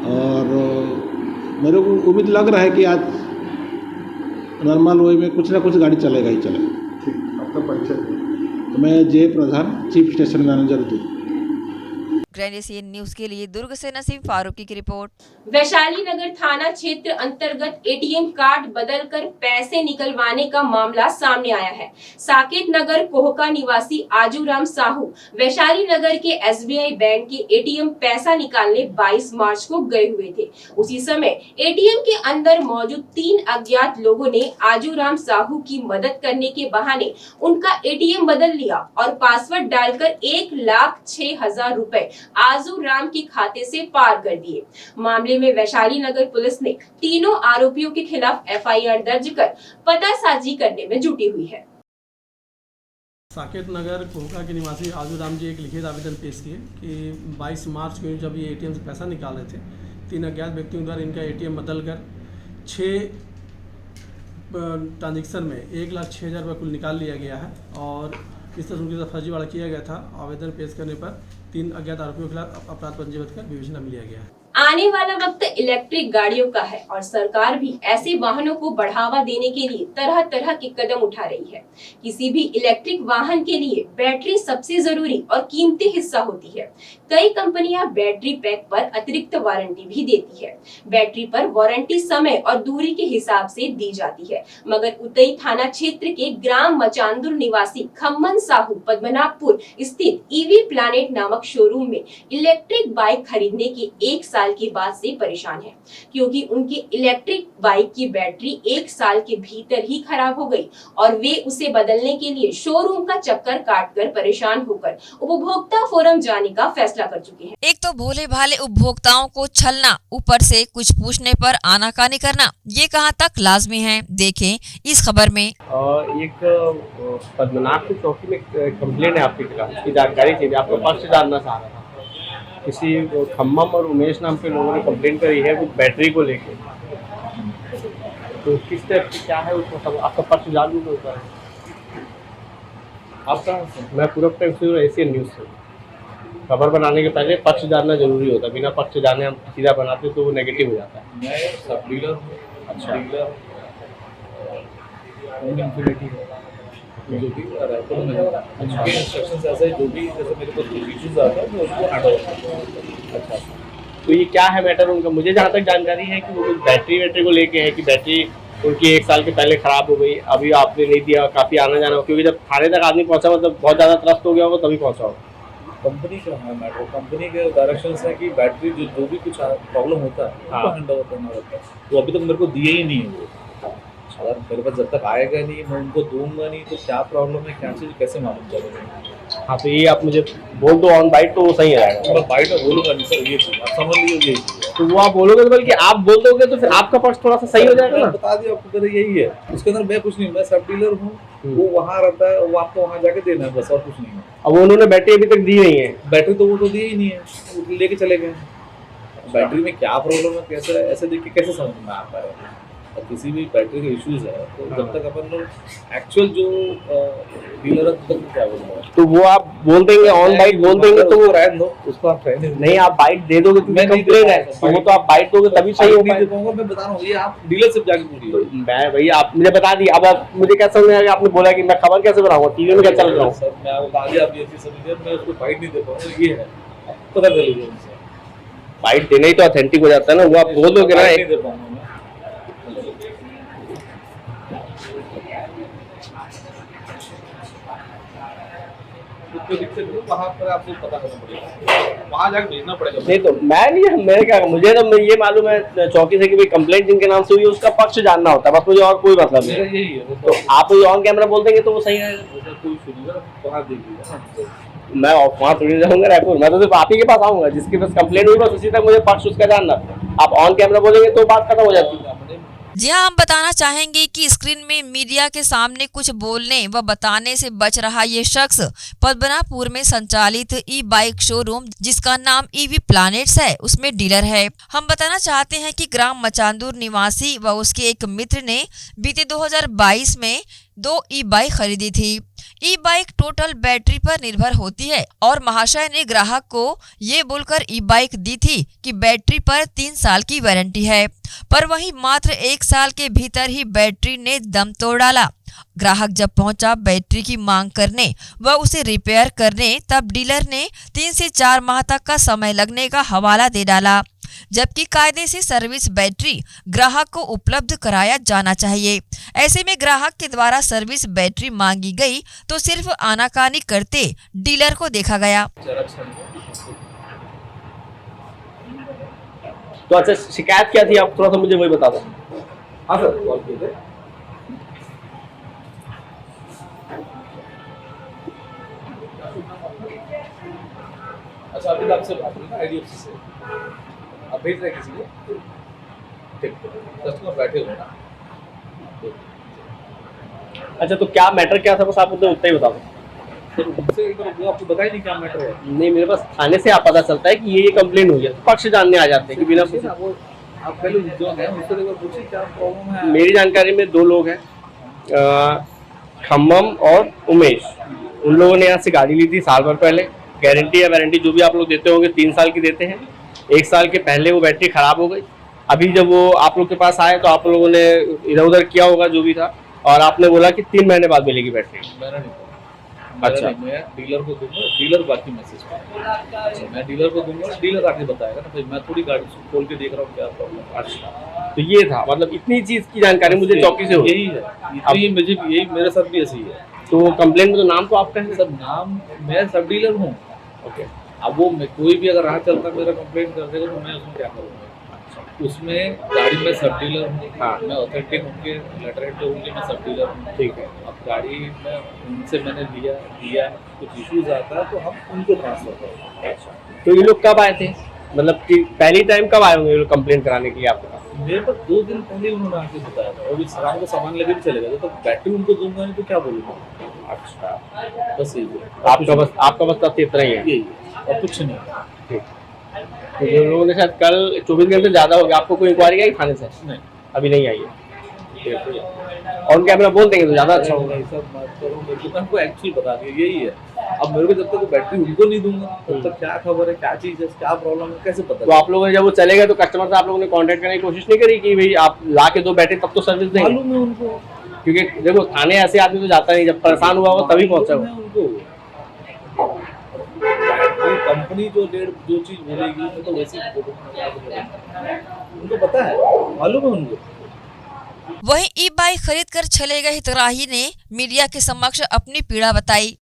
और मेरे को उम्मीद लग रहा है कि आज नॉर्मल वे में कुछ ना कुछ गाड़ी चलेगा ही चलेगा। आपका परिचय? तो मैं जय प्रधान, चीफ स्टेशन मैनेजर दूर। ग्रैंड एशियन न्यूज के लिए दुर्ग से नसीम फारूकी की रिपोर्ट। वैशाली नगर थाना क्षेत्र अंतर्गत एटीएम कार्ड बदलकर पैसे निकलवाने का मामला सामने आया है। साकेत नगर कोहका निवासी आजूराम साहू वैशाली नगर के एसबीआई बैंक के एटीएम पैसा निकालने 22 मार्च को गए हुए थे। उसी समय एटीएम के अंदर मौजूद 3 अज्ञात लोगों ने आजूराम साहू की मदद करने के बहाने उनका एटीएम बदल लिया और पासवर्ड डालकर 1,06,000 रुपए आजूराम के खाते से पार कर दिए। मामले में वैशाली नगर पुलिस ने तीनों आरोपियों के खिलाफ एफआईआर दर्ज कर पतासाजी करने में जुटी हुई है। साकेत नगर कोहका के निवासी आजूराम जी एक लिखित आवेदन पेश किए कि 22 मार्च को जब ये एटीएम से पैसा निकाल रहे थे, 3 अज्ञात व्यक्तियों द्वारा इनका एटीएम बदलकर 6 ट्रांजेक्शन में 1,06,000 रुपये कुल निकाल लिया गया है और इस तरह उनके साथ फर्जीवाड़ा किया गया था। आवेदन पेश करने पर 3 अज्ञात आरोपियों के खिलाफ अपराध पंजीबद्ध कर विवेचना में लिया गया है। आने वाला वक्त इलेक्ट्रिक गाड़ियों का है और सरकार भी ऐसे वाहनों को बढ़ावा देने के लिए तरह तरह के कदम उठा रही है। किसी भी इलेक्ट्रिक वाहन के लिए बैटरी सबसे जरूरी और कीमती हिस्सा होती है। कई कंपनियां बैटरी पैक पर अतिरिक्त वारंटी भी देती है। बैटरी पर वारंटी समय और दूरी के हिसाब से दी जाती है, मगर उतई थाना क्षेत्र के ग्राम मचांदुर निवासी खम्मन साहू पद्मनाभपुर स्थित ईवी प्लानेट नामक शोरूम में इलेक्ट्रिक बाइक खरीदने के 1 साल के बाद से परेशान है, क्योंकि उनकी इलेक्ट्रिक बाइक की बैटरी 1 साल के भीतर ही खराब हो गई और वे उसे बदलने के लिए शोरूम का चक्कर काटकर परेशान होकर उपभोक्ता फोरम जाने का फैसला कर चुके हैं। एक तो भोले भाले उपभोक्ताओं को छलना, ऊपर से कुछ पूछने पर आनाकानी करना, ये कहां तक लाजमी है, देखें इस खबर में। एक पद्मनाभपुर चौकी में कंप्लेंट है आपके खिलाफ, इसकी जानकारी चाहिए, आपको पास से जानना चाह रहा था। किसी खम्मम और उमेश नाम के लोगों ने कंप्लेन करी है कुछ बैटरी को लेके, तो किस टाइप की क्या है उसको सब आपका पक्ष जान लूँगा ऊपर। आप कहाँ से? मैं पूरब टाइम से एशियन न्यूज़ से। खबर बनाने के पहले पक्ष जानना जरूरी होता है, बिना पक्ष जाने हम सीधा बनाते तो वो नेगेटिव हो जाता है। मैं सब डीलर हूँ। अच्छा डीलर जो भी रायपुर में अच्छा इंस्ट्रक्शंस ऐसे जो भी जैसे मेरे को इश्यूज आता है मैं उसको हैंडल करता हूँ। अच्छा तो ये क्या है मैटर उनका? मुझे जहाँ तक जानकारी है कि वो बैटरी को लेके है कि बैटरी उनकी 1 साल के पहले खराब हो गई, अभी आपने नहीं दिया, काफ़ी आना जाना हो, क्योंकि जब थाने तक आदमी पहुँचा मतलब बहुत ज़्यादा त्रस्त हो गया होगा तभी पहुँचा हो। कंपनी का है मैटर, कंपनी के डायरेक्शंस है कि बैटरी जो भी कुछ प्रॉब्लम होता है उसको हैंडल करना होता है। तो अभी तक मेरे को दिए ही नहीं है वो। अगर मेरे पास जब तक आएगा नहीं मैं उनको दूंगा नहीं तो क्या प्रॉब्लम है क्या चीज़ कैसे मालूम चलेगा। हाँ तो ये आप मुझे बोल दो ऑन बाइट तो वो सही रहेगा। मैं बाइट में बोलूँगा नहीं सर, ये चीज़ आप समझ लीजिए। तो वो आप बोलोगे तो बल्कि आप बोल दोगे तो फिर आपका पक्ष थोड़ा सा सही हो जाएगा ना। बता दिया आपको, यही है उसके अंदर। मैं कुछ नहीं, मैं सब डीलर हूँ, वो वहाँ रहता है, वो आपको वहाँ जाके देना है बस, और कुछ नहीं है। अब उन्होंने बैटरी अभी तक दी नहीं है। बैटरी तो वो तो दी ही नहीं है, वो लेके चले गए। बैटरी में क्या प्रॉब्लम है कैसे है ऐसे देख के कैसे समझ में आता है। और किसी भी बैटरी के इश्यूज है तो जब तक अपन लोग एक्चुअल जो डीलर है तब तक क्या बोलूँगा। तो वो आप बोल देंगे ऑन बाइट बोल देंगे तो वो रहने दो, उसको आप रहने दो। नहीं आप बाइट दे दोगे तो कंप्लेन है, तो वो तो आप बाइट दोगे तभी सही हो पाएगा। मैं बता रहा हूँ ये आप डीलर से जाके पूछिए। मैं भैया आप मुझे बता दी, अब आप मुझे क्या समझ में आएगा? आपने बोला कि मैं खबर कैसे बनाऊंगा, टीवी में क्या चल रहा हूँ सर। मैं आगे आप ये चीज समझिए, मैं उसको बाइट नहीं दे पाऊंगा, ये है पता कर लीजिए उनसे। बाइट देना ही तो ऑथेंटिक हो जाता है ना, वो आप बोल दोगे ना। नहीं दे पाऊंगा मैं। वहाँ पर आपको पता करना पड़ेगा, वहाँ जाकर भेजना पड़ेगा। नहीं तो मैं नहीं, मेरे क्या, मुझे तो ये मालूम है चौकी से कि भाई कंप्लेंट जिनके नाम से हुई है उसका पक्ष जानना होता है, बस मुझे और कोई मतलब नहीं। यही है तो आप ऑन कैमरा बोल देंगे तो वो सही है। कोई सुनिएगा वहाँ देखिएगा। मैं वहाँ थोड़ी जाऊँगा रायपुर, मैं तो सिर्फ आप ही के पास आऊँगा जिसके पास कंप्लेंट हुई, बस उसी तक मुझे पक्ष उसका जानना। आप ऑन कैमरा बोलेंगे तो बात खत्म हो जाती है। जी हाँ, हम बताना चाहेंगे कि स्क्रीन में मीडिया के सामने कुछ बोलने व बताने से बच रहा ये शख्स पद्मनाभपुर में संचालित ई बाइक शोरूम जिसका नाम ईवी प्लानेट्स है उसमें डीलर है। हम बताना चाहते हैं कि ग्राम मचांदुर निवासी व उसके एक मित्र ने बीते 2022 में 2 ई बाइक खरीदी थी। ई बाइक टोटल बैटरी पर निर्भर होती है और महाशय ने ग्राहक को ये बोलकर ई बाइक दी थी कि बैटरी पर 3 साल की वारंटी है, पर वहीं मात्र 1 साल के भीतर ही बैटरी ने दम तोड़ डाला। ग्राहक जब पहुंचा बैटरी की मांग करने व उसे रिपेयर करने, तब डीलर ने 3 से 4 माह तक का समय लगने का हवाला दे डाला, जबकि कायदे से सर्विस बैटरी ग्राहक को उपलब्ध कराया जाना चाहिए। ऐसे में ग्राहक के द्वारा सर्विस बैटरी मांगी गई तो सिर्फ आनाकानी करते डीलर को देखा गया। तो अच्छा, शिकायत क्या थी, आप थोड़ा सा मुझे वही बता दो। हाँ सर, कॉल किए थे। अच्छा, अभी आपसे बात हुई ना IDFC से, आप भेज रहे किसी को? ठीक, कस्टमर बैठे हो ना। अच्छा, तो क्या मैटर क्या था, बस आप मुझे उतना ही बता दो। आपको बताया नहीं क्या मैटर है? नहीं, मेरे पास थाने से आप पता चलता है कि ये कंप्लेंट हुई है, पक्ष जानने आ जाते हैं कि बिना पूछे। आप पहले जो है उससे एक बार पूछिए क्या प्रॉब्लम है। मेरी जानकारी में 2 लोग हैं, खम्मम और उमेश। उन लोगों ने यहाँ से गाड़ी ली थी साल भर पहले। गारंटी या वारंटी जो भी आप लोग देते होंगे 3 साल की देते हैं। 1 साल के पहले वो बैटरी खराब हो गई। अभी जब वो आप लोग के पास आए तो आप लोगों ने इधर उधर किया होगा जो भी था, और आपने बोला कि 3 महीने बाद मिलेगी बैटरी। अच्छा, मैं डीलर को दूंगा, डीलर बाकी मैसेज करेगा। मैं डीलर को दूंगा, डीलर आके बताएगा ना भाई, मैं थोड़ी गाड़ी खोल के देख रहा हूँ क्या प्रॉब्लम। अच्छा, तो ये था, मतलब इतनी चीज की जानकारी मुझे चौकी से हो। यही है, मुझे यही मेरे साथ भी ऐसी है। तो कंप्लेंट में तो नाम तो आपका है? सब नाम, मैं सब डीलर हूँ। ओके, अब वो कोई भी अगर राह चलता मेरा कंप्लेंट कर देगा तो मैं उसमें क्या करूँगा? उसमें गाड़ी में सब डीलर हूँ। हाँ, मैं ऑथेंटिक उनके लेटरेट पे हूँ कि मैं सब डीलर हूँ। ठीक है, अब गाड़ी में उनसे मैंने दिया कुछ इश्यूज आता है तो हम उनको ट्रांसफर करते हैं। अच्छा, तो ये लोग कब आए थे, मतलब कि पहली टाइम कब आए होंगे ये लोग कंप्लेंट कराने के लिए आपके पास? मेरे पास 2 दिन पहले उन्होंने आके बताया था, और शाम को सामान लेके भी चले गए, तो बैटरी उनको दूंगा नहीं तो क्या बोलूँगा। अच्छा, बस यही आपका बस तब इतना ही है, यही और कुछ नहीं। ठीक, तो जो लोगों ने शायद कल 24 घंटे ज़्यादा हो गया, आपको कोई इंक्वायरी आई थाने से? नहीं, अभी नहीं आई है। ऑन कैमरा बोल देंगे तो ज़्यादा अच्छा होगा। सब बात करो, मेरे को आपको एक्चुअली बता दिया यही है। अब मेरे को जब तक बैटरी उनको नहीं दूंगा तब तक क्या खबर है, क्या चीज़ है, क्या प्रॉब्लम है, कैसे पता? तो आप लोगों ने जब वो चले गए तो कस्टमर से आप लोगों ने कांटेक्ट करने की कोशिश नहीं करी कि भाई आप ला के दो बैटरी तब तो सर्विस देंगे? मालूम है उनको, क्योंकि देखो थाने ऐसे आदमी तो जाता नहीं, जब परेशान हुआ हो तभी पहुंचा हो उनको। कंपनी जो चीज बोलेगी वो तो वैसे उनको पता है, मालूम है उनको। वहीं ई बाइक खरीद कर चले गए हितग्राही ने मीडिया के समक्ष अपनी पीड़ा बताई।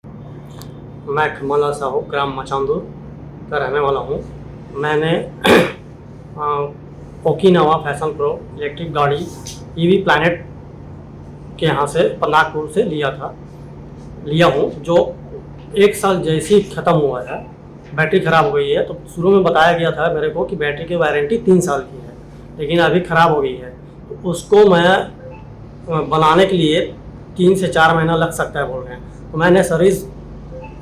मैं खम्माला साहू ग्राम मचांदूर का रहने वाला हूँ। मैंने ओकिनावा फैशन प्रो इलेक्ट्रिक गाड़ी ईवी प्लैनेट के यहाँ से पनागपुर से लिया हूँ, जो 1 साल जैसे ही ख़त्म हुआ है बैटरी ख़राब हो गई है। तो शुरू में बताया गया था मेरे को कि बैटरी की वारंटी 3 साल की है, लेकिन अभी ख़राब हो गई है। तो उसको मैं बनाने के लिए 3 से 4 महीना लग सकता है बोल रहे हैं। तो मैंने सर्विस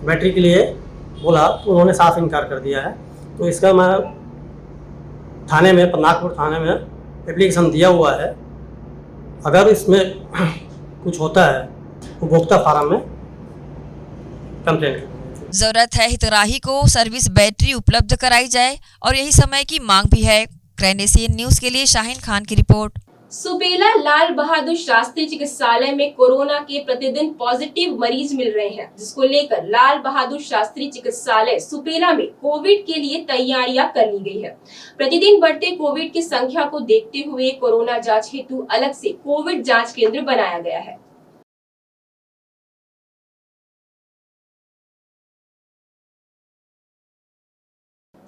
बैटरी के लिए बोला तो उन्होंने साफ इनकार कर दिया है। तो इसका मैं थाने में, पन्नागपुर थाने में एप्लीकेशन दिया हुआ है। अगर इसमें कुछ होता है उपभोक्ता फार्म में कंप्लेंट। जरूरत है हितग्राही को सर्विस बैटरी उपलब्ध कराई जाए और यही समय की मांग भी है। क्राइम एशियन न्यूज के लिए शाहीन खान की रिपोर्ट। सुपेला लाल बहादुर शास्त्री चिकित्सालय में कोरोना के प्रतिदिन पॉजिटिव मरीज मिल रहे हैं, जिसको लेकर लाल बहादुर शास्त्री चिकित्सालय सुपेला में कोविड के लिए तैयारियां कर ली गई है। प्रतिदिन बढ़ते कोविड की संख्या को देखते हुए कोरोना जांच हेतु अलग से कोविड जांच केंद्र बनाया गया है।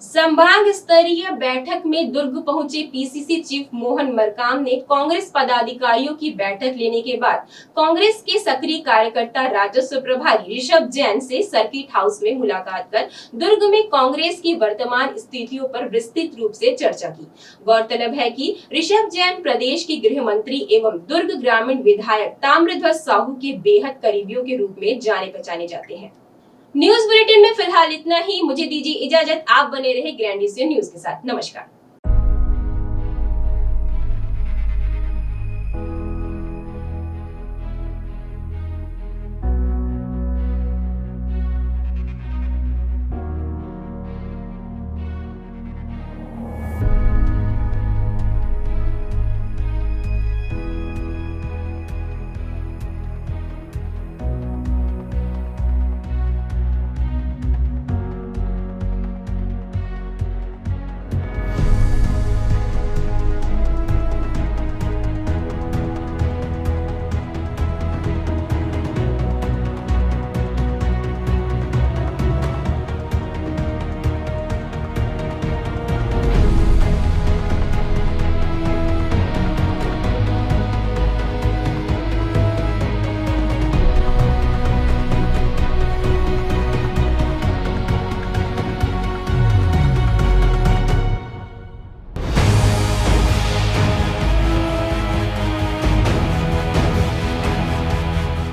संभाग स्तरीय बैठक में दुर्ग पहुंचे पीसीसी चीफ मोहन मरकाम ने कांग्रेस पदाधिकारियों की बैठक लेने के बाद कांग्रेस के सक्रिय कार्यकर्ता राजस्व प्रभारी ऋषभ जैन से सर्किट हाउस में मुलाकात कर दुर्ग में कांग्रेस की वर्तमान स्थितियों पर विस्तृत रूप से चर्चा की। गौरतलब है कि ऋषभ जैन प्रदेश के गृह मंत्री एवं दुर्ग ग्रामीण विधायक ताम्रध्वज साहू के बेहद करीबियों के रूप में जाने पहचाने जाते हैं। न्यूज बुलेटिन में फिलहाल इतना ही। मुझे दीजिए इजाजत। आप बने रहे ग्रैंड एशियन न्यूज के साथ। नमस्कार।